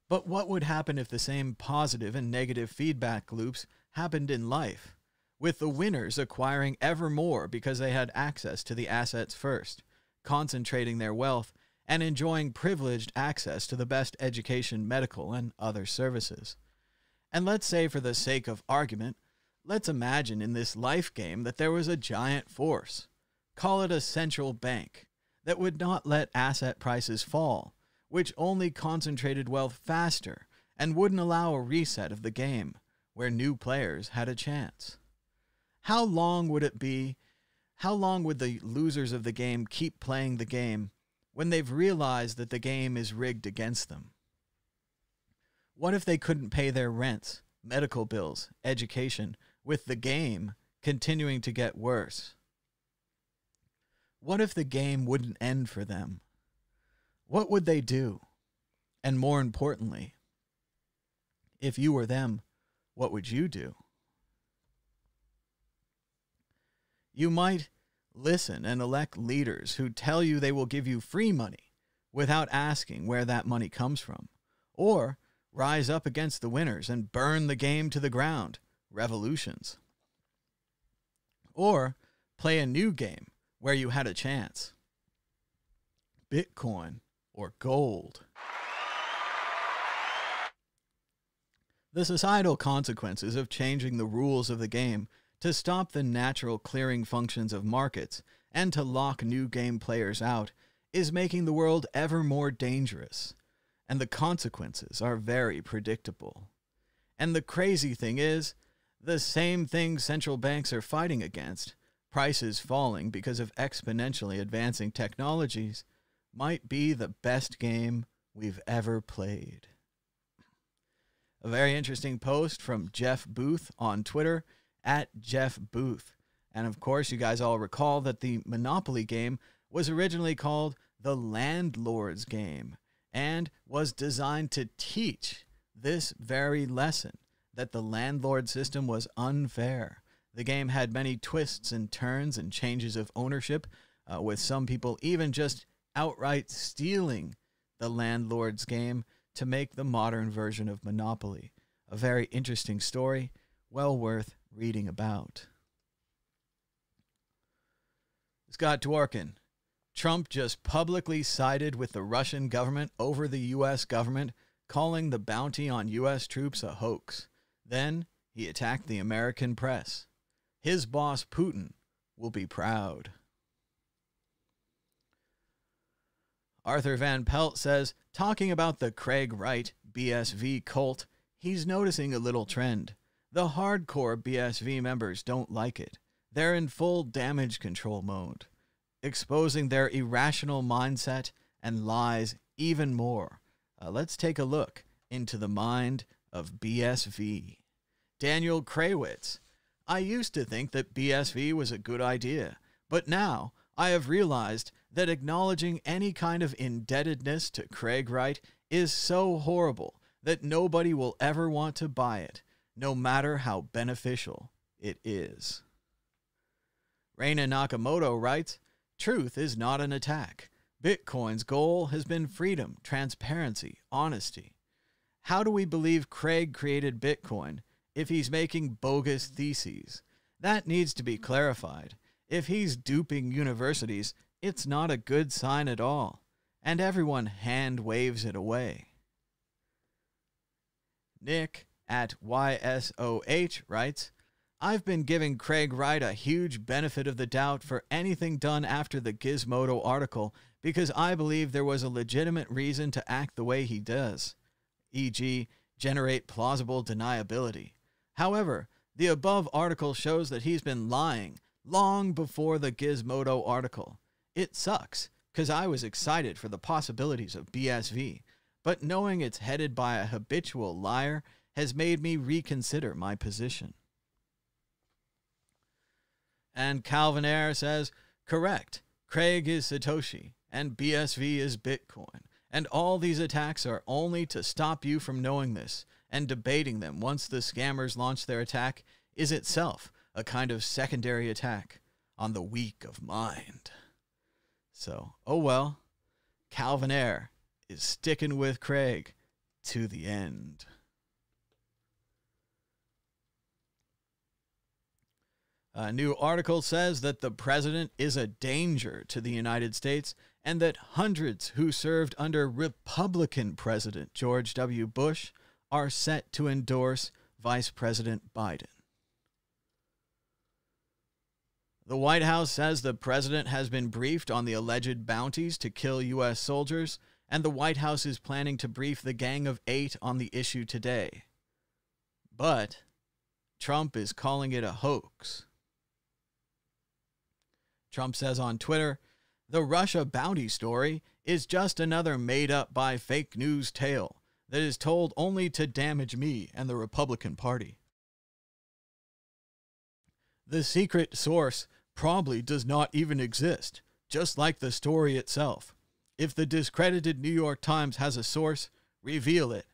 But what would happen if the same positive and negative feedback loops happened in life, with the winners acquiring ever more because they had access to the assets first, concentrating their wealth, and enjoying privileged access to the best education, medical, and other services? And let's say, for the sake of argument, let's imagine in this life game that there was a giant force, call it a central bank, that would not let asset prices fall, which only concentrated wealth faster and wouldn't allow a reset of the game where new players had a chance. How long would the losers of the game keep playing the game when they've realized that the game is rigged against them? What if they couldn't pay their rents, medical bills, education, with the game continuing to get worse? What if the game wouldn't end for them? What would they do? And more importantly, if you were them, what would you do? You might listen and elect leaders who tell you they will give you free money without asking where that money comes from, or rise up against the winners and burn the game to the ground, revolutions. Or play a new game where you had a chance, Bitcoin or gold. The societal consequences of changing the rules of the game to stop the natural clearing functions of markets and to lock new game players out is making the world ever more dangerous, and the consequences are very predictable. And the crazy thing is, the same thing central banks are fighting against, prices falling because of exponentially advancing technologies, might be the best game we've ever played. A very interesting post from Jeff Booth on Twitter, @JeffBooth. And of course, you guys all recall that the Monopoly game was originally called the Landlord's Game and was designed to teach this very lesson, that the landlord system was unfair. The game had many twists and turns and changes of ownership, with some people even just outright stealing the Landlord's Game to make the modern version of Monopoly. A very interesting story, well worth reading about. Scott Dworkin. Trump just publicly sided with the Russian government over the U.S. government, calling the bounty on U.S. troops a hoax. Then he attacked the American press. His boss, Putin, will be proud. Arthur Van Pelt says, talking about the Craig Wright BSV cult, he's noticing a little trend. The hardcore BSV members don't like it. They're in full damage control mode, exposing their irrational mindset and lies even more. Let's take a look into the mind of BSV. Daniel Krawitz. I used to think that BSV was a good idea, but now I have realized that acknowledging any kind of indebtedness to Craig Wright is so horrible that nobody will ever want to buy it, no matter how beneficial it is. Reina Nakamoto writes, truth is not an attack. Bitcoin's goal has been freedom, transparency, honesty. How do we believe Craig created Bitcoin if he's making bogus theses? That needs to be clarified. If he's duping universities, it's not a good sign at all, and everyone hand waves it away. Nick at YSOH writes, I've been giving Craig Wright a huge benefit of the doubt for anything done after the Gizmodo article because I believe there was a legitimate reason to act the way he does, e.g., generate plausible deniability. However, the above article shows that he's been lying long before the Gizmodo article. It sucks, because I was excited for the possibilities of BSV, but knowing it's headed by a habitual liar has made me reconsider my position. And Calvin Air says, correct, Craig is Satoshi, and BSV is Bitcoin, and all these attacks are only to stop you from knowing this, and debating them once the scammers launch their attack is itself a kind of secondary attack on the weak of mind. So, oh well, Calvin Air is sticking with Craig to the end. A new article says that the president is a danger to the United States and that hundreds who served under Republican President George W. Bush are set to endorse Vice President Biden. The White House says the president has been briefed on the alleged bounties to kill U.S. soldiers, and the White House is planning to brief the Gang of Eight on the issue today. But Trump is calling it a hoax. Trump says on Twitter, the Russia bounty story is just another made-up by fake news tale that is told only to damage me and the Republican Party. The secret source probably does not even exist, just like the story itself. If the discredited New York Times has a source, reveal it.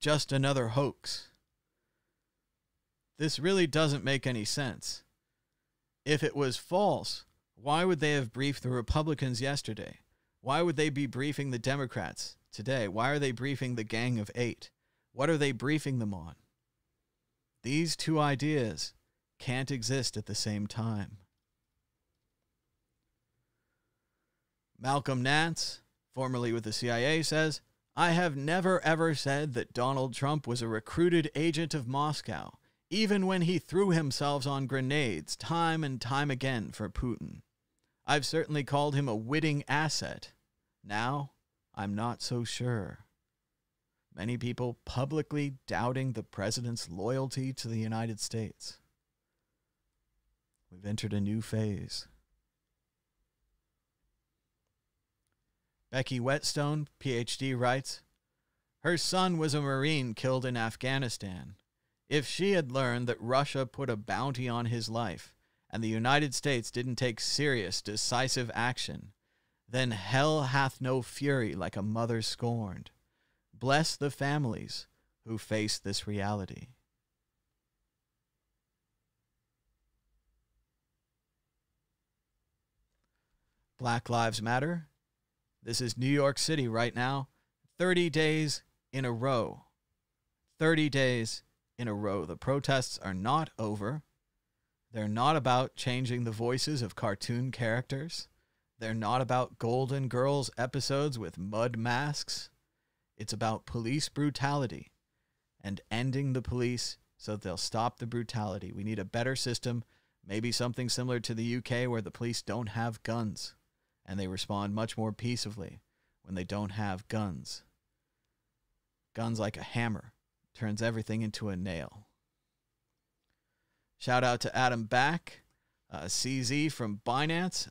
Just another hoax. This really doesn't make any sense. If it was false, why would they have briefed the Republicans yesterday? Why would they be briefing the Democrats today? Why are they briefing the Gang of Eight? What are they briefing them on? These two ideas can't exist at the same time. Malcolm Nance, formerly with the CIA, says, I have never ever said that Donald Trump was a recruited agent of Moscow, even when he threw himself on grenades time and time again for Putin. I've certainly called him a witting asset. Now, I'm not so sure. Many people publicly doubting the president's loyalty to the United States. We've entered a new phase. Becky Whetstone, PhD, writes, her son was a Marine killed in Afghanistan. If she had learned that Russia put a bounty on his life and the United States didn't take serious, decisive action, then hell hath no fury like a mother scorned. Bless the families who face this reality. Black Lives Matter. This is New York City right now. 30 days in a row. 30 days in a row. The protests are not over. They're not about changing the voices of cartoon characters. They're not about Golden Girls episodes with mud masks. It's about police brutality and ending the police so that they'll stop the brutality. We need a better system, maybe something similar to the UK where the police don't have guns and they respond much more peaceably when they don't have guns. Guns like a hammer turns everything into a nail. Shout out to Adam Back. CZ from Binance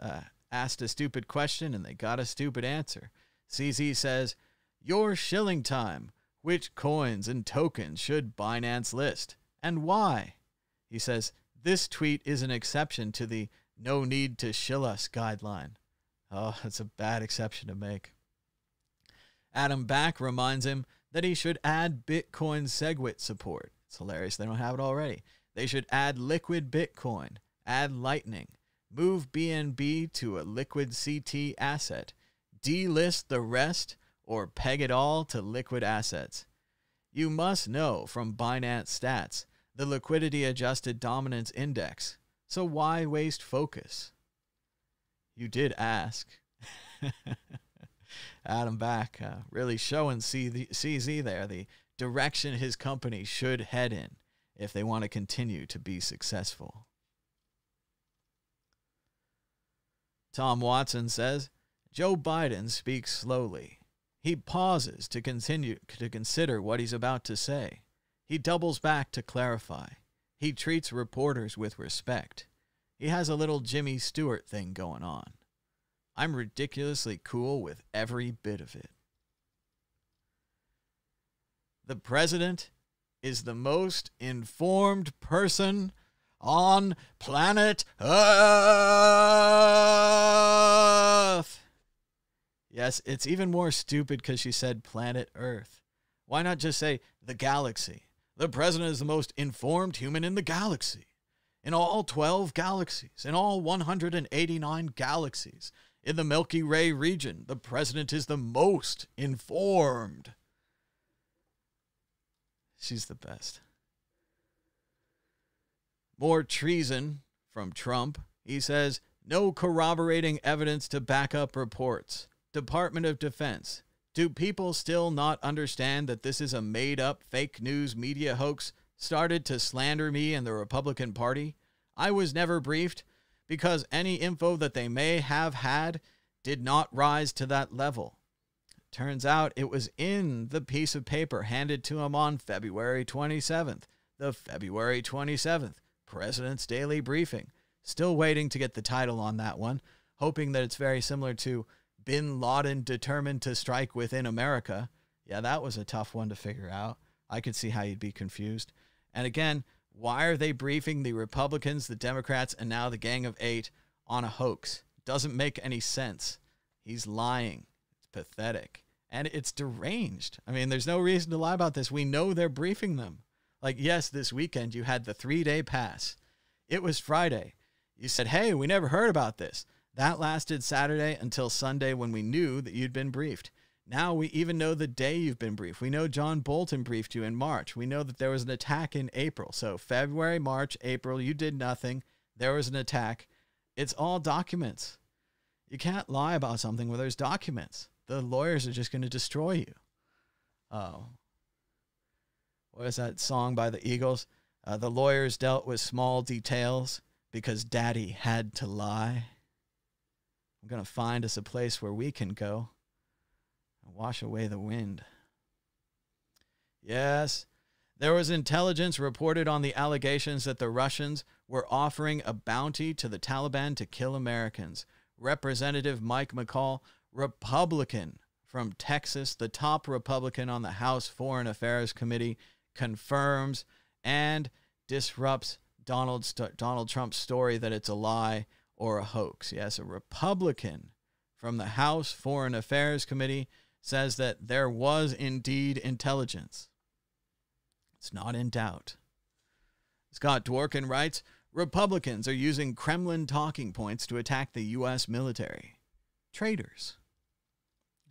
asked a stupid question and they got a stupid answer. CZ says, "Your shilling time. Which coins and tokens should Binance list and why?" He says, "This tweet is an exception to the no need to shill us guideline." Oh, that's a bad exception to make. Adam Back reminds him that he should add Bitcoin SegWit support. It's hilarious. They don't have it already. They should add liquid Bitcoin, add Lightning, move BNB to a liquid CT asset, delist the rest, or peg it all to liquid assets. You must know from Binance stats the liquidity adjusted dominance index. So why waste focus? You did ask. Adam Back really showing CZ there the direction his company should head in if they want to continue to be successful. Tom Watson says, Joe Biden speaks slowly. He pauses to consider what he's about to say. He doubles back to clarify. He treats reporters with respect. He has a little Jimmy Stewart thing going on. I'm ridiculously cool with every bit of it. The president is the most informed person on planet Earth. Yes, it's even more stupid because she said planet Earth. Why not just say the galaxy? The president is the most informed human in the galaxy. In all 12 galaxies, in all 189 galaxies, in the Milky Way region, the president is the most informed. She's the best. More treason from Trump. He says, no corroborating evidence to back up reports. Department of Defense. Do people still not understand that this is a made-up fake news media hoax started to slander me and the Republican Party? I was never briefed because any info that they may have had did not rise to that level. Turns out it was in the piece of paper handed to him on February 27th. The February 27th President's Daily Briefing. Still waiting to get the title on that one, hoping that it's very similar to Bin Laden determined to strike within America. Yeah, that was a tough one to figure out. I could see how you'd be confused. And again, why are they briefing the Republicans, the Democrats, and now the Gang of Eight on a hoax? Doesn't make any sense. He's lying. It's pathetic. And it's deranged. I mean, there's no reason to lie about this. We know they're briefing them. Like, yes, this weekend you had the 3-day pass. It was Friday. You said, hey, we never heard about this. That lasted Saturday until Sunday when we knew that you'd been briefed. Now we even know the day you've been briefed. We know John Bolton briefed you in March. We know that there was an attack in April. So February, March, April, you did nothing. There was an attack. It's all documents. You can't lie about something where there's documents. The lawyers are just going to destroy you. Oh. What is that song by the Eagles? The lawyers dealt with small details because Daddy had to lie. I'm going to find us a place where we can go and wash away the wind. Yes, there was intelligence reported on the allegations that the Russians were offering a bounty to the Taliban to kill Americans. Representative Mike McCall, Republican from Texas, the top Republican on the House Foreign Affairs Committee, confirms and disrupts Donald Trump's story that it's a lie or a hoax. Yes, a Republican from the House Foreign Affairs Committee says that there was indeed intelligence. It's not in doubt. Scott Dworkin writes, Republicans are using Kremlin talking points to attack the U.S. military. Traitors.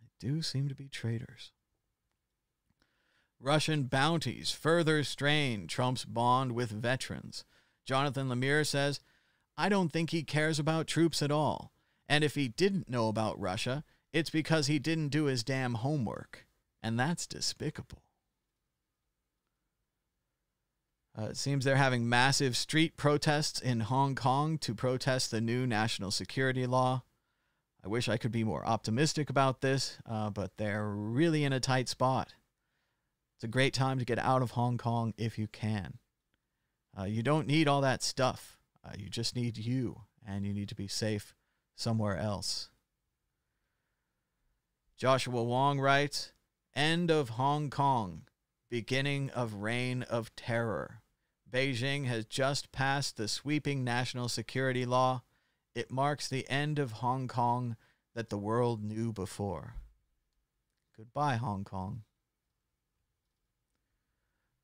They do seem to be traitors. Russian bounties further strain Trump's bond with veterans. Jonathan Lemire says, I don't think he cares about troops at all. And if he didn't know about Russia, it's because he didn't do his damn homework. And that's despicable. It seems they're having massive street protests in Hong Kong to protest the new national security law. I wish I could be more optimistic about this, but they're really in a tight spot. It's a great time to get out of Hong Kong if you can. You don't need all that stuff. You just need you, and you need to be safe somewhere else. Joshua Wong writes, End of Hong Kong, beginning of reign of terror. Beijing has just passed the sweeping national security law. It marks the end of Hong Kong that the world knew before. Goodbye, Hong Kong.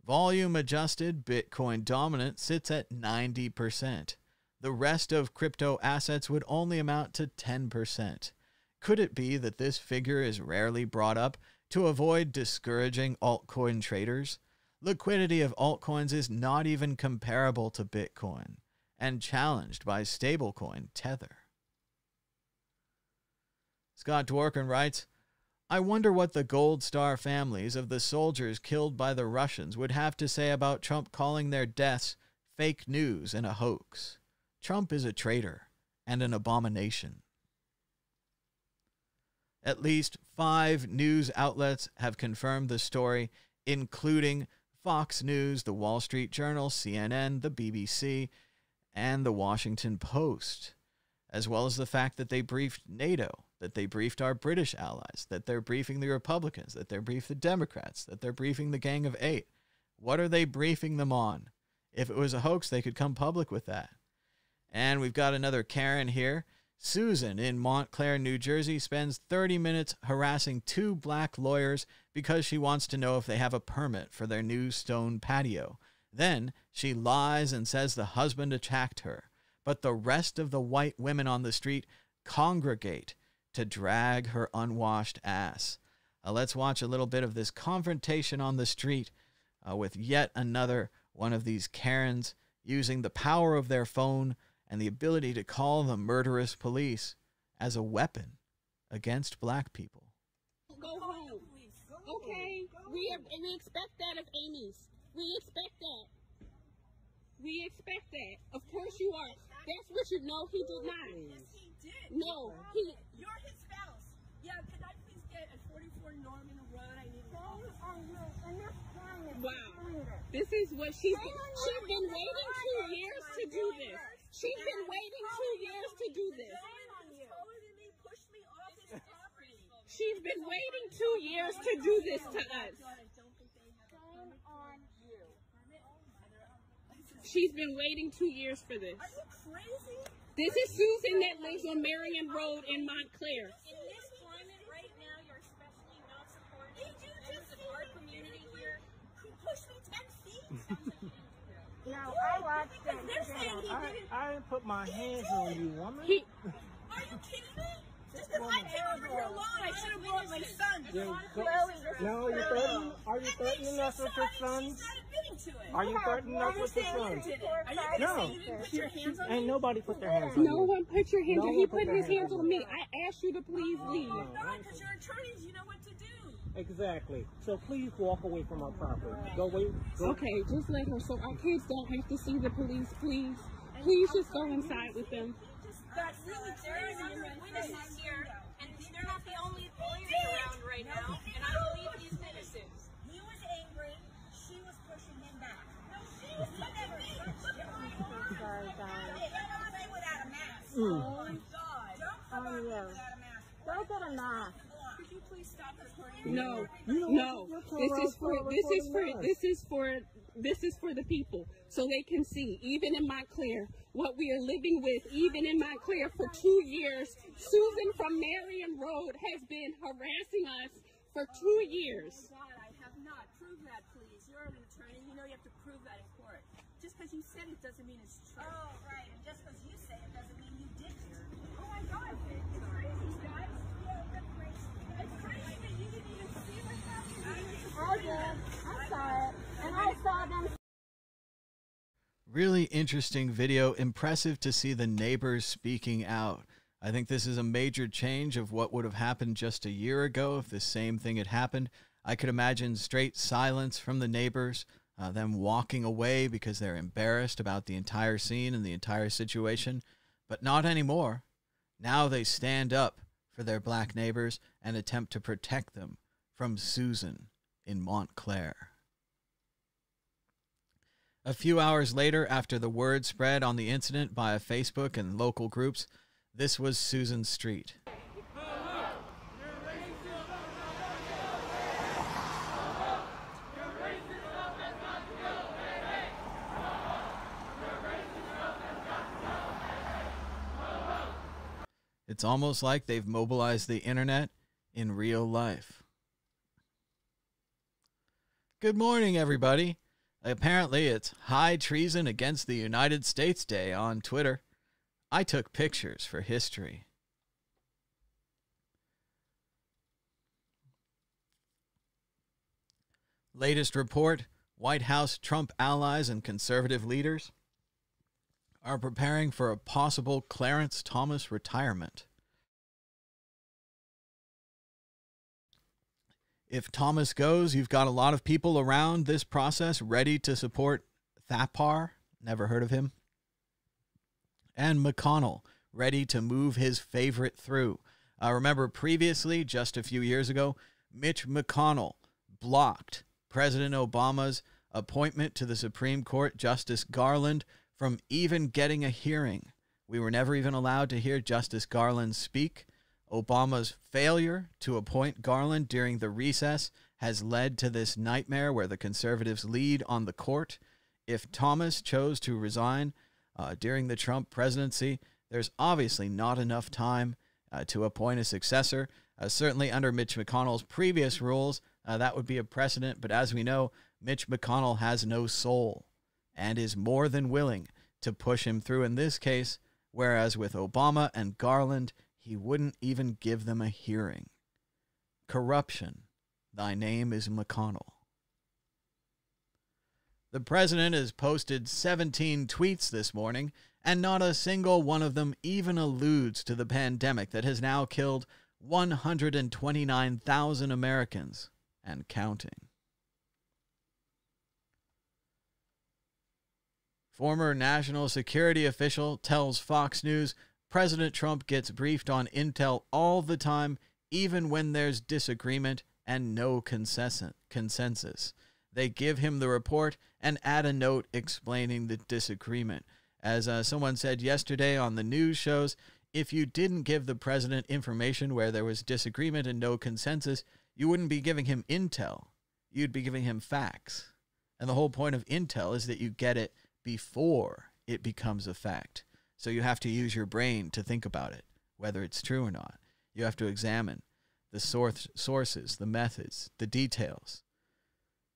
Volume adjusted Bitcoin dominant sits at 90%. The rest of crypto assets would only amount to 10%. Could it be that this figure is rarely brought up to avoid discouraging altcoin traders? Liquidity of altcoins is not even comparable to Bitcoin and challenged by stablecoin Tether. Scott Dworkin writes, I wonder what the Gold Star families of the soldiers killed by the Russians would have to say about Trump calling their deaths fake news and a hoax. Trump is a traitor and an abomination. At least 5 news outlets have confirmed the story, including Fox News, The Wall Street Journal, CNN, the BBC, and The Washington Post, as well as the fact that they briefed NATO, that they briefed our British allies, that they're briefing the Republicans, that they're briefing the Democrats, that they're briefing the Gang of Eight. What are they briefing them on? If it was a hoax, they could come public with that. And we've got another Karen here. Susan in Montclair, New Jersey, spends 30 minutes harassing 2 black lawyers because she wants to know if they have a permit for their new stone patio. Then she lies and says the husband attacked her. But the rest of the white women on the street congregate to drag her unwashed ass. Let's watch a little bit of this confrontation on the street with yet another one of these Karens using the power of their phone and the ability to call the murderous police as a weapon against black people. Go home. Okay? We expect that of Amy's. We expect that. We expect that. Of course you are. That's what you know. He did not. Yes, he did. No, he. You're his spouse. Yeah, could I please get a 44 Norman Road? I need a call. Wow. This is what she's been waiting 2 years to do this. She's been waiting 2 years to do this. She's been waiting 2 years to do this to us. She's been waiting 2 years for this. Are you crazy? This is Susan that lives on Marion Road in Montclair. In this climate right now, you're especially not supporting our community here. He pushed me 10 feet. No, I watched it. They're saying he didn't. I didn't put my hands on you, woman. Are you kidding me? Just because I came over your lawn, I should have brought my son. No, are you threatening us with your son? She's not admitting to it. Are you threatening us with your son? Are you going to say you didn't put your hands on me? Ain't nobody put their hands on you. No one put your hands on. He put his hands on me. I asked you to please leave. No, not because you're attorneys. You know what to do. Exactly. So please walk away from our property. Go away. Go. Okay, just let her so our kids don't have to see the police, please. Please just go inside with them. Got really crazy. Witnesses here, and they're not the only lawyers around right now. And I believe these witnesses. He was angry. She was pushing him back. No, she was pushing me. Look at my arm. Sorry, guys. Don't play without a mask. Mm. Oh my God. Don't come out without a mask. Go get a mask. Could you please stop recording? No, no. This is for the people, so they can see. Even in Montclair, what we are living with, even in Montclair for 2 years, Susan from Marion Road has been harassing us for 2 years. Oh my God, I have not. Prove that, please. You're an attorney. You know you have to prove that in court. Just because you said it doesn't mean it's true. Oh, right. And just because you say it doesn't mean you did hear it. Oh my God. It's crazy, guys. Yeah, that's crazy. It's crazy that you didn't even see what happened. I did. I saw it. And I saw them. Really interesting video. Impressive to see the neighbors speaking out. I think this is a major change of what would have happened just a year ago if the same thing had happened. I could imagine straight silence from the neighbors, them walking away because they're embarrassed about the entire scene and the entire situation. But not anymore. Now they stand up for their black neighbors and attempt to protect them from Susan in Montclair. A few hours later, after the word spread on the incident via Facebook and local groups, this was Susan Street. It's almost like they've mobilized the internet in real life. Good morning, everybody. Apparently, it's High Treason Against the United States Day on Twitter. I took pictures for history. Latest report, White House Trump allies and conservative leaders are preparing for a possible Clarence Thomas retirement. If Thomas goes, you've got a lot of people around this process ready to support Thapar, never heard of him, and McConnell, ready to move his favorite through. Remember previously, just a few years ago, Mitch McConnell blocked President Obama's appointment to the Supreme Court, Justice Garland, from even getting a hearing. We were never even allowed to hear Justice Garland speak. Obama's failure to appoint Garland during the recess has led to this nightmare where the conservatives lead on the court. If Thomas chose to resign during the Trump presidency, there's obviously not enough time to appoint a successor. Certainly under Mitch McConnell's previous rules, that would be a precedent. But as we know, Mitch McConnell has no soul and is more than willing to push him through in this case, whereas with Obama and Garland, he wouldn't even give them a hearing. Corruption. Thy name is McConnell. The president has posted 17 tweets this morning, and not a single one of them even alludes to the pandemic that has now killed 129,000 Americans and counting. Former national security official tells Fox News President Trump gets briefed on intel all the time, even when there's disagreement and no consensus. They give him the report and add a note explaining the disagreement. As someone said yesterday on the news shows, if you didn't give the president information where there was disagreement and no consensus, you wouldn't be giving him intel. You'd be giving him facts. And the whole point of intel is that you get it before it becomes a fact. So you have to use your brain to think about it, whether it's true or not. You have to examine the sources, the methods, the details.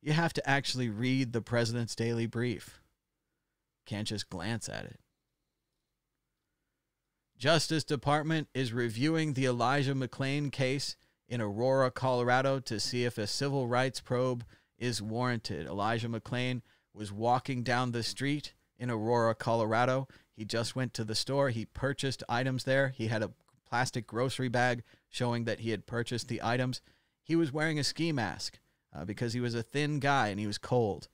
You have to actually read the president's daily brief. Can't just glance at it. Justice Department is reviewing the Elijah McClain case in Aurora, Colorado to see if a civil rights probe is warranted. Elijah McClain was walking down the street in Aurora, Colorado. He just went to the store. He purchased items there. He had a plastic grocery bag showing that he had purchased the items. He was wearing a ski mask because he was a thin guy and he was cold.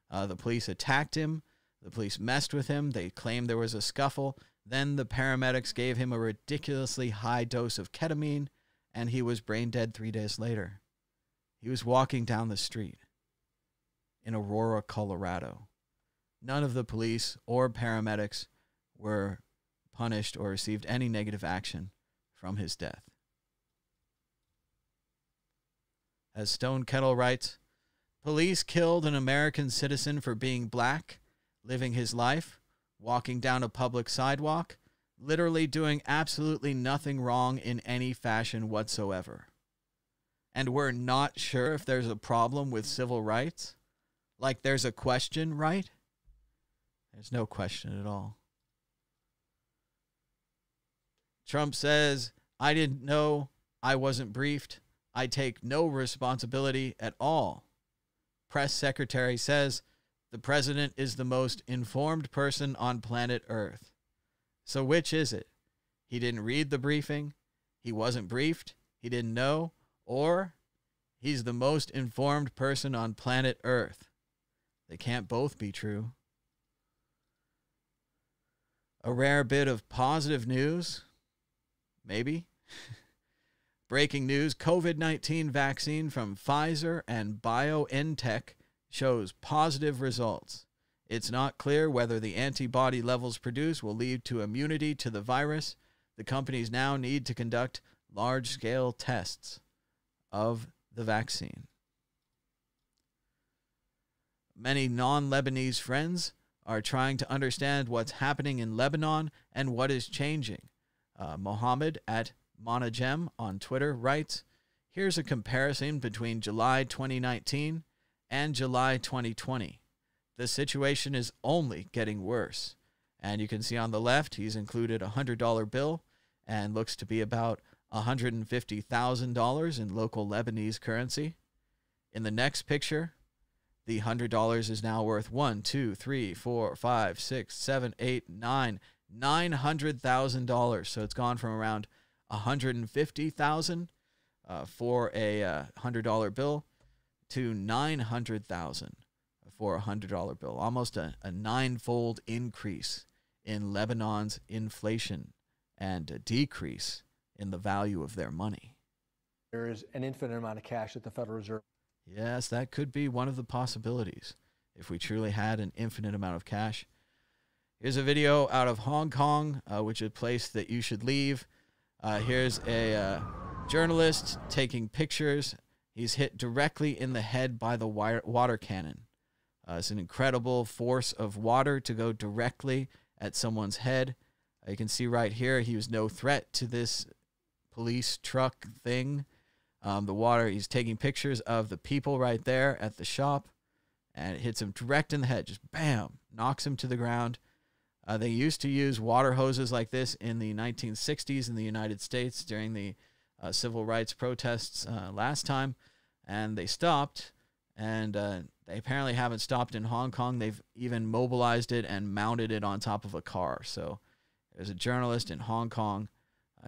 The police attacked him. The police messed with him. They claimed there was a scuffle. Then the paramedics gave him a ridiculously high dose of ketamine, and he was brain dead 3 days later. He was walking down the street in Aurora, Colorado. None of the police or paramedics were punished or received any negative action from his death. As Stone Kettle writes, police killed an American citizen for being black, living his life, walking down a public sidewalk, literally doing absolutely nothing wrong in any fashion whatsoever. And we're not sure if there's a problem with civil rights? Like there's a question, right? There's no question at all. Trump says, I didn't know, I wasn't briefed, I take no responsibility at all. Press secretary says, The president is the most informed person on planet Earth. So which is it? He didn't read the briefing, he wasn't briefed, he didn't know, or he's the most informed person on planet Earth. They can't both be true. A rare bit of positive news? Maybe. Breaking news, COVID-19 vaccine from Pfizer and BioNTech shows positive results. It's not clear whether the antibody levels produced will lead to immunity to the virus. The companies now need to conduct large-scale tests of the vaccine. Many non-Lebanese friends are trying to understand what's happening in Lebanon and what is changing. Mohammed at Monajem on Twitter writes, here's a comparison between July 2019 and July 2020. The situation is only getting worse. And you can see on the left, he's included a $100 bill and looks to be about $150,000 in local Lebanese currency. In the next picture, the $100 is now worth $900,000. So it's gone from around $150,000 for a $100 bill to $900,000 for a $100 bill. Almost a ninefold increase in Lebanon's inflation and a decrease in the value of their money. There is an infinite amount of cash at the Federal Reserve. Yes, that could be one of the possibilities if we truly had an infinite amount of cash. Here's a video out of Hong Kong, which is a place that you should leave. Here's a journalist taking pictures. He's hit directly in the head by the water cannon. It's an incredible force of water to go directly at someone's head. You can see right here, he was no threat to this police truck thing. The water, he's taking pictures of the people right there at the shop, and it hits him direct in the head. Just bam, knocks him to the ground. They used to use water hoses like this in the 1960s in the United States during the civil rights protests last time, and they stopped, and they apparently haven't stopped in Hong Kong. They've even mobilized it and mounted it on top of a car. So there's a journalist in Hong Kong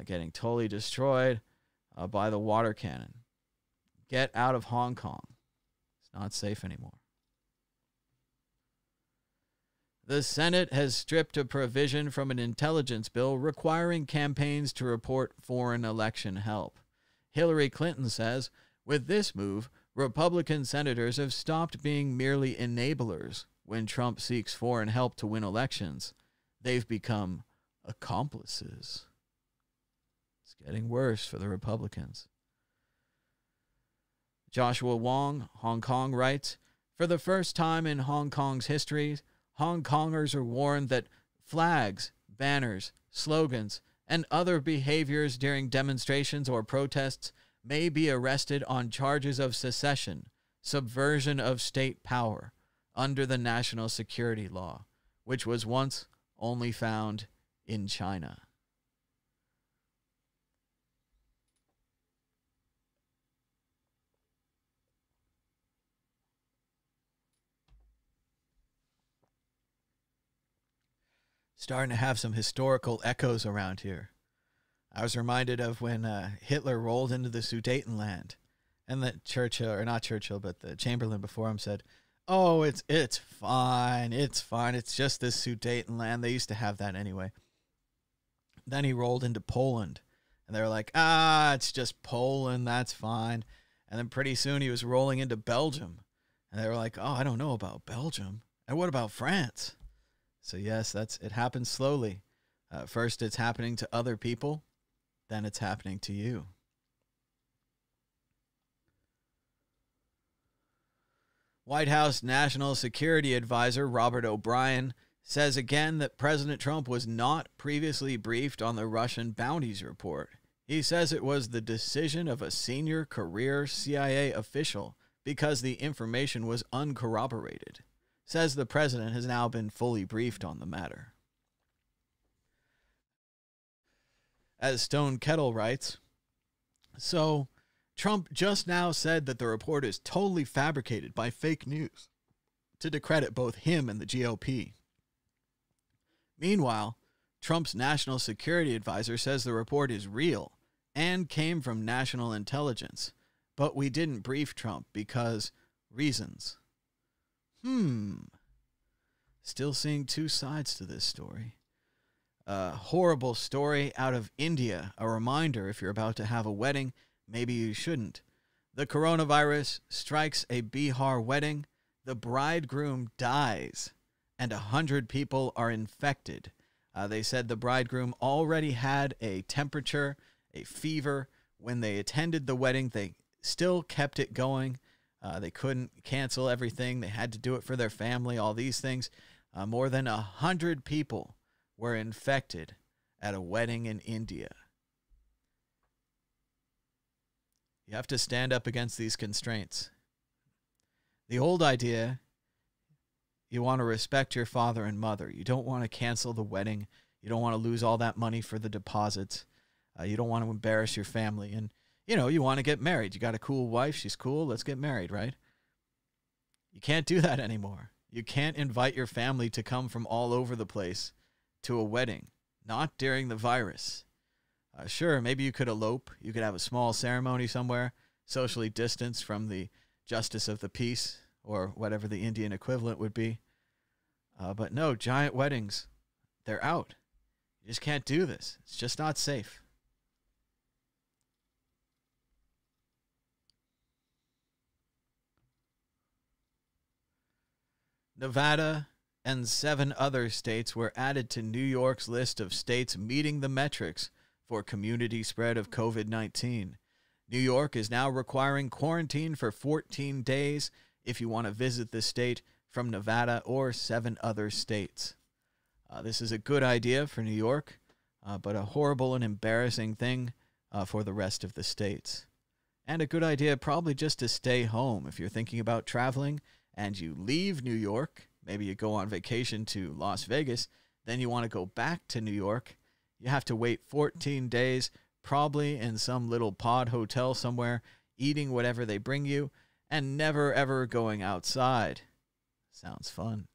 getting totally destroyed by the water cannon. Get out of Hong Kong. It's not safe anymore. The Senate has stripped a provision from an intelligence bill requiring campaigns to report foreign election help. Hillary Clinton says, with this move, Republican senators have stopped being merely enablers when Trump seeks foreign help to win elections. They've become accomplices. It's getting worse for the Republicans. Joshua Wong, Hong Kong, writes, for the first time in Hong Kong's history, Hong Kongers are warned that flags, banners, slogans, and other behaviors during demonstrations or protests may be arrested on charges of secession, subversion of state power, under the national security law, which was once only found in China. Starting to have some historical echoes around here. I was reminded of when Hitler rolled into the Sudetenland, and that Churchill, or not Churchill, but the Chamberlain before him said, oh, it's fine, it's just this Sudetenland. They used to have that anyway. Then he rolled into Poland, and they were like, it's just Poland, that's fine. And then pretty soon he was rolling into Belgium, and they were like, oh, I don't know about Belgium. And what about France? So yes, it happens slowly. First it's happening to other people, then it's happening to you. White House National Security Advisor Robert O'Brien says again that President Trump was not previously briefed on the Russian bounties report. He says it was the decision of a senior career CIA official because the information was uncorroborated. Says the president has now been fully briefed on the matter. As Stone Kettle writes, so Trump just now said that the report is totally fabricated by fake news. to discredit both him and the GOP. Meanwhile, Trump's national security advisor says the report is real and came from national intelligence, but we didn't brief Trump because reasons. Still seeing two sides to this story. A horrible story out of India. A reminder, if you're about to have a wedding, maybe you shouldn't. The coronavirus strikes a Bihar wedding. The bridegroom dies, and 100 people are infected. They said the bridegroom already had a temperature, a fever. When they attended the wedding, they still kept it going. They couldn't cancel everything. They had to do it for their family, all these things. More than 100 people were infected at a wedding in India. You have to stand up against these constraints. The old idea, you want to respect your father and mother. You don't want to cancel the wedding. You don't want to lose all that money for the deposits. You don't want to embarrass your family. And, you want to get married. You got a cool wife. She's cool. Let's get married, right? You can't do that anymore. You can't invite your family to come from all over the place to a wedding. Not during the virus. Sure, maybe you could elope. You could have a small ceremony somewhere, socially distanced from the justice of the peace, or whatever the Indian equivalent would be. But no, giant weddings, they're out. You just can't do this. It's just not safe. Nevada and 7 other states were added to New York's list of states meeting the metrics for community spread of COVID-19. New York is now requiring quarantine for 14 days if you want to visit the state from Nevada or 7 other states. This is a good idea for New York, but a horrible and embarrassing thing for the rest of the states. And a good idea probably just to stay home if you're thinking about traveling and you leave New York. Maybe you go on vacation to Las Vegas, then you want to go back to New York. You have to wait 14 days, probably in some little pod hotel somewhere, eating whatever they bring you, and never ever going outside. Sounds fun.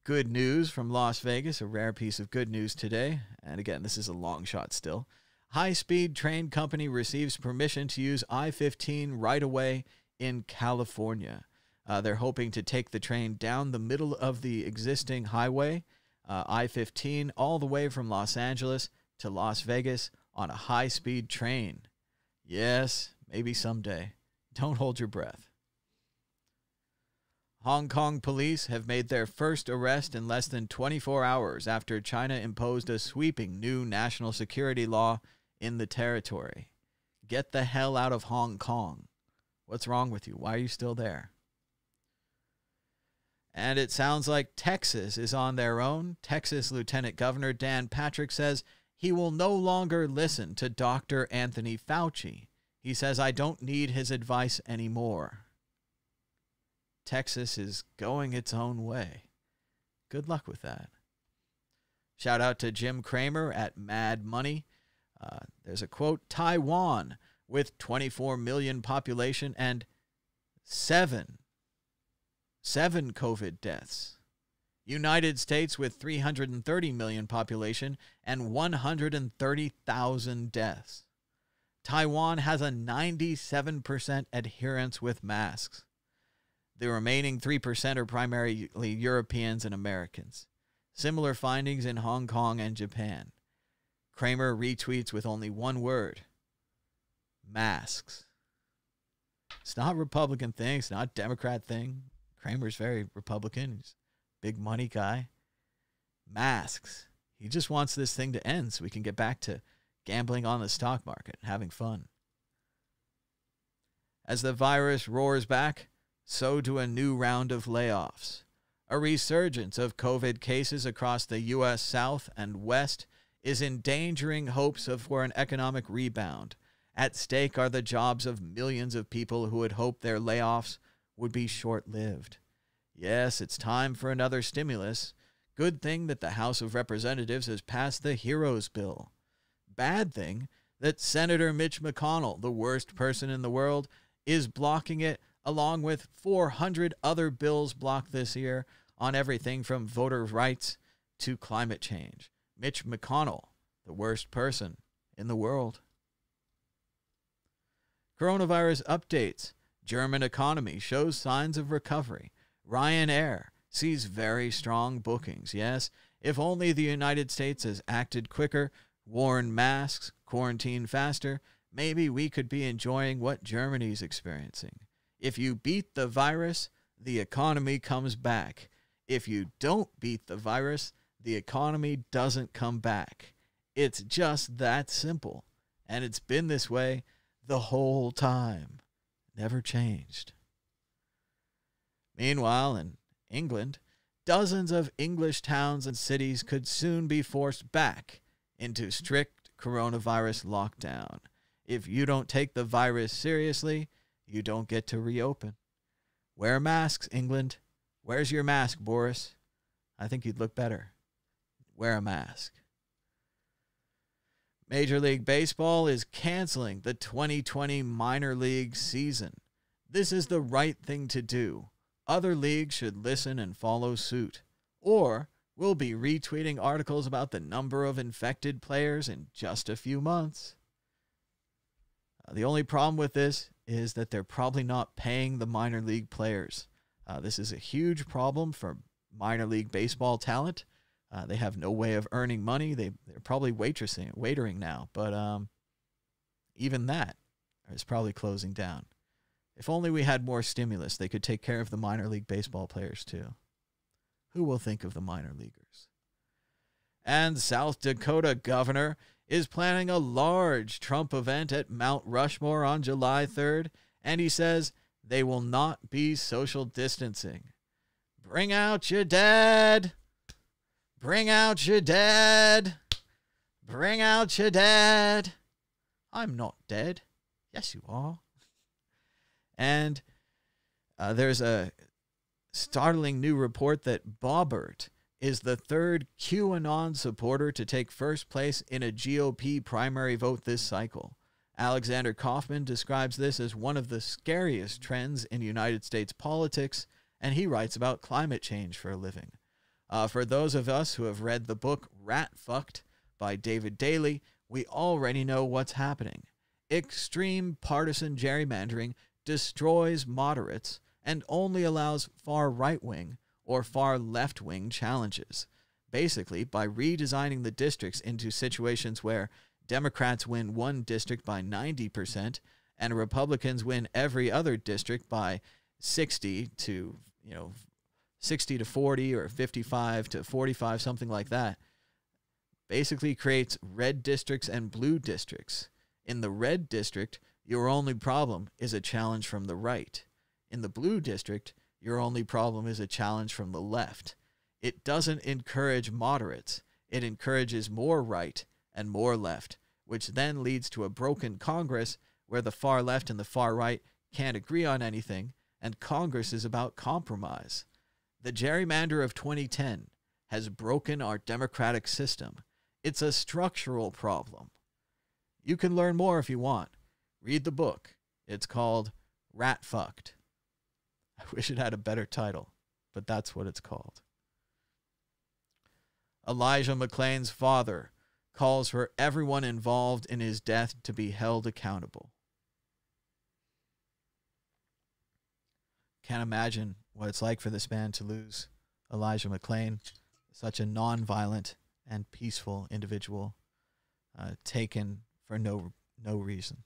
Good news from Las Vegas, a rare piece of good news today. And again, this is a long shot still. High-speed train company receives permission to use I-15 right away in California. They're hoping to take the train down the middle of the existing highway, I-15, all the way from Los Angeles to Las Vegas on a high-speed train. Yes, maybe someday. Don't hold your breath. Hong Kong police have made their first arrest in less than 24 hours after China imposed a sweeping new national security law in the territory. Get the hell out of Hong Kong. What's wrong with you? Why are you still there? And it sounds like Texas is on their own. Texas Lieutenant Governor Dan Patrick says he will no longer listen to Dr. Anthony Fauci. He says, I don't need his advice anymore. Texas is going its own way. Good luck with that. Shout out to Jim Cramer at Mad Money. There's a quote, Taiwan with 24 million population and 7 COVID deaths. United States with 330 million population and 130,000 deaths. Taiwan has a 97% adherence with masks. The remaining 3% are primarily Europeans and Americans. Similar findings in Hong Kong and Japan. Kramer retweets with only one word. Masks. It's not a Republican thing. It's not a Democrat thing. Kramer's very Republican. He's a big money guy. Masks. He just wants this thing to end so we can get back to gambling on the stock market and having fun. As the virus roars back, so do a new round of layoffs. A resurgence of COVID cases across the U.S. South and West is endangering hopes for an economic rebound. At stake are the jobs of millions of people who had hoped their layoffs would be short-lived. Yes, it's time for another stimulus. Good thing that the House of Representatives has passed the HEROES bill. Bad thing that Senator Mitch McConnell, the worst person in the world, is blocking it along with 400 other bills blocked this year on everything from voter rights to climate change. Mitch McConnell, the worst person in the world. Coronavirus updates. German economy shows signs of recovery. Ryanair sees very strong bookings. Yes, if only the United States has acted quicker, worn masks, quarantined faster, maybe we could be enjoying what Germany's experiencing. If you beat the virus, the economy comes back. If you don't beat the virus, the economy doesn't come back. It's just that simple. And it's been this way the whole time. Never changed. Meanwhile, in England, dozens of English towns and cities could soon be forced back into strict coronavirus lockdown. If you don't take the virus seriously, you don't get to reopen. Wear masks, England. Where's your mask, Boris? I think you'd look better. Wear a mask. Major League Baseball is canceling the 2020 minor league season. This is the right thing to do. Other leagues should listen and follow suit. Or we'll be retweeting articles about the number of infected players in just a few months. The only problem with this is that they're probably not paying the minor league players. This is a huge problem for minor league baseball talent. They have no way of earning money. They're probably waitering now, but even that is probably closing down. If only we had more stimulus, they could take care of the minor league baseball players too. Who will think of the minor leaguers? And South Dakota governor is planning a large Trump event at Mount Rushmore on July 3rd, and he says they will not be social distancing. Bring out your dad! Bring out your dad! Bring out your dad! I'm not dead. Yes, you are. And there's a startling new report that Boebert is the third QAnon supporter to take first place in a GOP primary vote this cycle. Alexander Kaufman describes this as one of the scariest trends in United States politics, and he writes about climate change for a living. For those of us who have read the book Rat Fucked by David Daley, we already know what's happening. Extreme partisan gerrymandering destroys moderates and only allows far right-wing or far left-wing challenges. Basically, by redesigning the districts into situations where Democrats win one district by 90% and Republicans win every other district by 60 to 40 or 55 to 45, something like that, basically creates red districts and blue districts. In the red district, your only problem is a challenge from the right. In the blue district, your only problem is a challenge from the left. It doesn't encourage moderates. It encourages more right and more left, which then leads to a broken Congress where the far left and the far right can't agree on anything, and Congress is about compromise. The gerrymander of 2010 has broken our democratic system. It's a structural problem. You can learn more if you want. Read the book. It's called Rat Fucked. I wish it had a better title, but that's what it's called. Elijah McClain's father calls for everyone involved in his death to be held accountable. Can't imagine what it's like for this man to lose Elijah McClain, such a non-violent and peaceful individual, taken for no reason.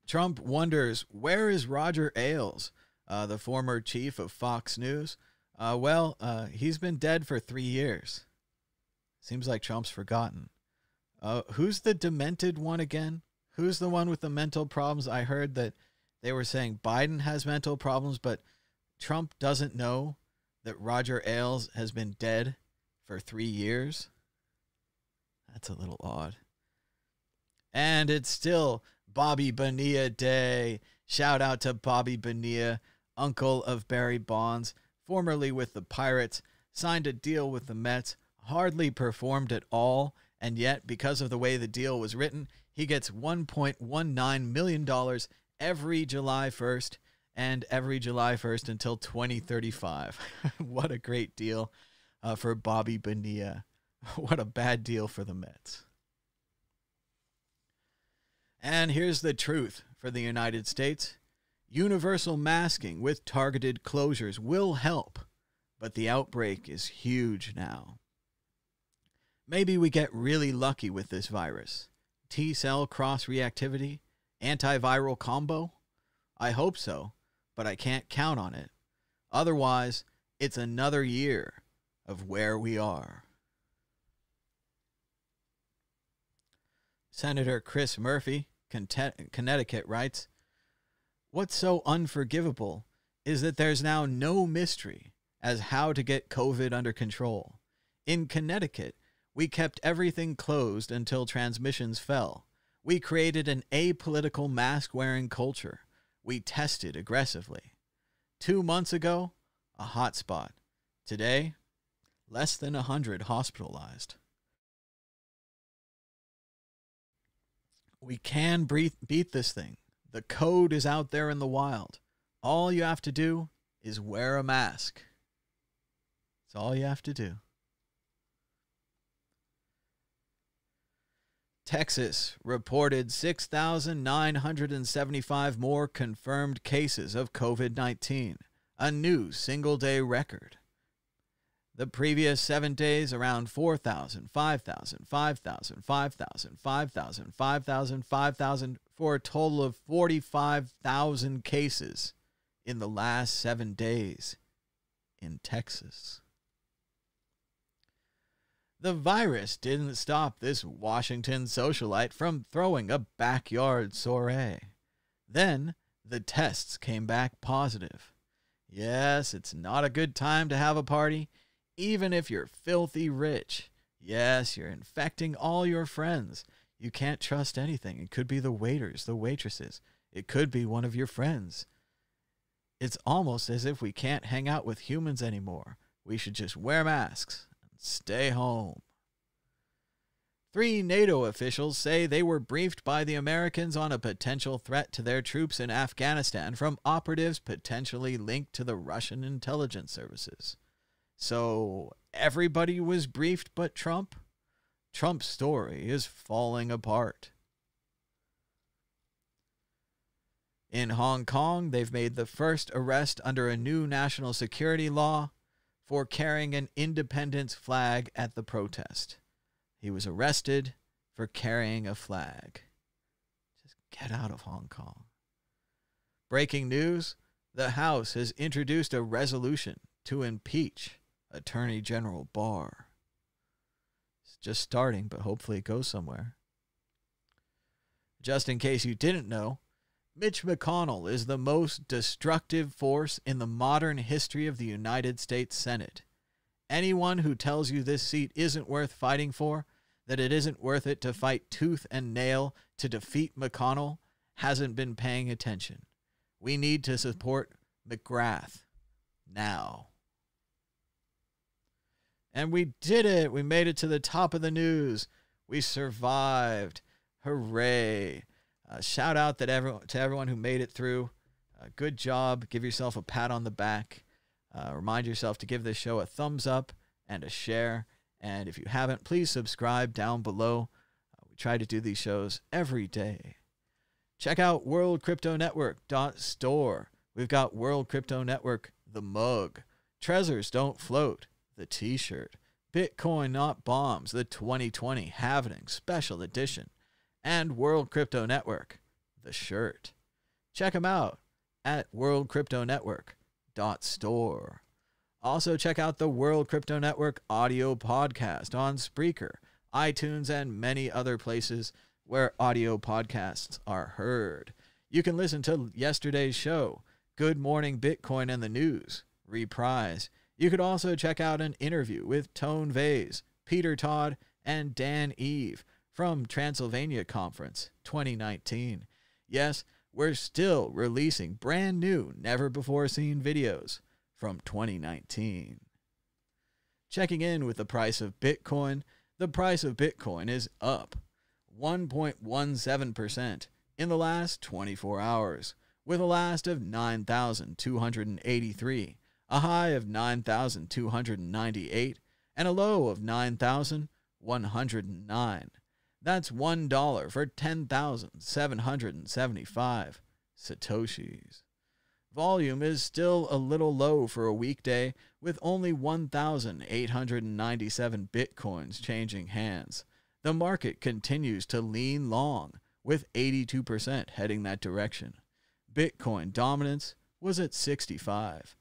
Trump wonders, where is Roger Ailes, the former chief of Fox News? He's been dead for 3 years. Seems like Trump's forgotten. Who's the demented one again? Who's the one with the mental problems? I heard that they were saying Biden has mental problems, but Trump doesn't know that Roger Ailes has been dead for 3 years. That's a little odd. And it's still Bobby Bonilla Day. Shout out to Bobby Bonilla, uncle of Barry Bonds, formerly with the Pirates, signed a deal with the Mets, hardly performed at all, and yet, because of the way the deal was written, he gets $1.19 million every July 1st, and every July 1st until 2035. What a great deal for Bobby Bonilla. What a bad deal for the Mets. And here's the truth for the United States. Universal masking with targeted closures will help, but the outbreak is huge now. Maybe we get really lucky with this virus. T-cell cross-reactivity, antiviral combo? I hope so, but I can't count on it. Otherwise, it's another year of where we are. Senator Chris Murphy, Connecticut, writes, "What's so unforgivable is that there's now no mystery as how to get COVID under control. In Connecticut, we kept everything closed until transmissions fell. We created an apolitical mask-wearing culture. We tested aggressively. 2 months ago, a hotspot. Today, less than 100 hospitalized. We can beat this thing. The code is out there in the wild. All you have to do is wear a mask. That's all you have to do." Texas reported 6,975 more confirmed cases of COVID-19, a new single-day record. The previous 7 days, around 4,000, 5,000, 5,000, 5,000, 5,000, 5,000, 5,000, for a total of 45,000 cases in the last 7 days in Texas. The virus didn't stop this Washington socialite from throwing a backyard soiree. Then the tests came back positive. Yes, it's not a good time to have a party, even if you're filthy rich. Yes, you're infecting all your friends. You can't trust anything. It could be the waiters, the waitresses. It could be one of your friends. It's almost as if we can't hang out with humans anymore. We should just wear masks. Stay home. 3 NATO officials say they were briefed by the Americans on a potential threat to their troops in Afghanistan from operatives potentially linked to the Russian intelligence services. So everybody was briefed but Trump? Trump's story is falling apart. In Hong Kong, they've made the first arrest under a new national security law for carrying an independence flag at the protest. He was arrested for carrying a flag. Just get out of Hong Kong. Breaking news, the House has introduced a resolution to impeach Attorney General Barr. It's just starting, but hopefully it goes somewhere. Just in case you didn't know, Mitch McConnell is the most destructive force in the modern history of the United States Senate. Anyone who tells you this seat isn't worth fighting for, that it isn't worth it to fight tooth and nail to defeat McConnell, hasn't been paying attention. We need to support McGrath now. And we did it. We made it to the top of the news. We survived. Hooray. Shout out to everyone who made it through. Good job. Give yourself a pat on the back. Remind yourself to give this show a thumbs up and a share. And if you haven't, please subscribe down below. We try to do these shows every day. Check out worldcryptonetwork.store. We've got World Crypto Network, the mug. Treasures Don't Float, the t-shirt. Bitcoin Not Bombs, the 2020 Halvening Special Edition. And World Crypto Network, the shirt. Check them out at worldcryptonetwork.store. Also check out the World Crypto Network audio podcast on Spreaker, iTunes, and many other places where audio podcasts are heard. You can listen to yesterday's show, Good Morning Bitcoin and the News, reprise. You could also check out an interview with Tone Vase, Peter Todd, and Dan Eve from Transylvania Conference 2019. Yes, we're still releasing brand new, never-before-seen videos from 2019. Checking in with the price of Bitcoin, the price of Bitcoin is up 1.17% in the last 24 hours, with a last of 9,283, a high of 9,298, and a low of 9,109. That's $1 for 10,775 Satoshis. Volume is still a little low for a weekday, with only 1,897 Bitcoins changing hands. The market continues to lean long, with 82% heading that direction. Bitcoin dominance was at 65%.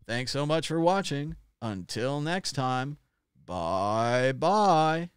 Thanks so much for watching. Until next time, bye-bye.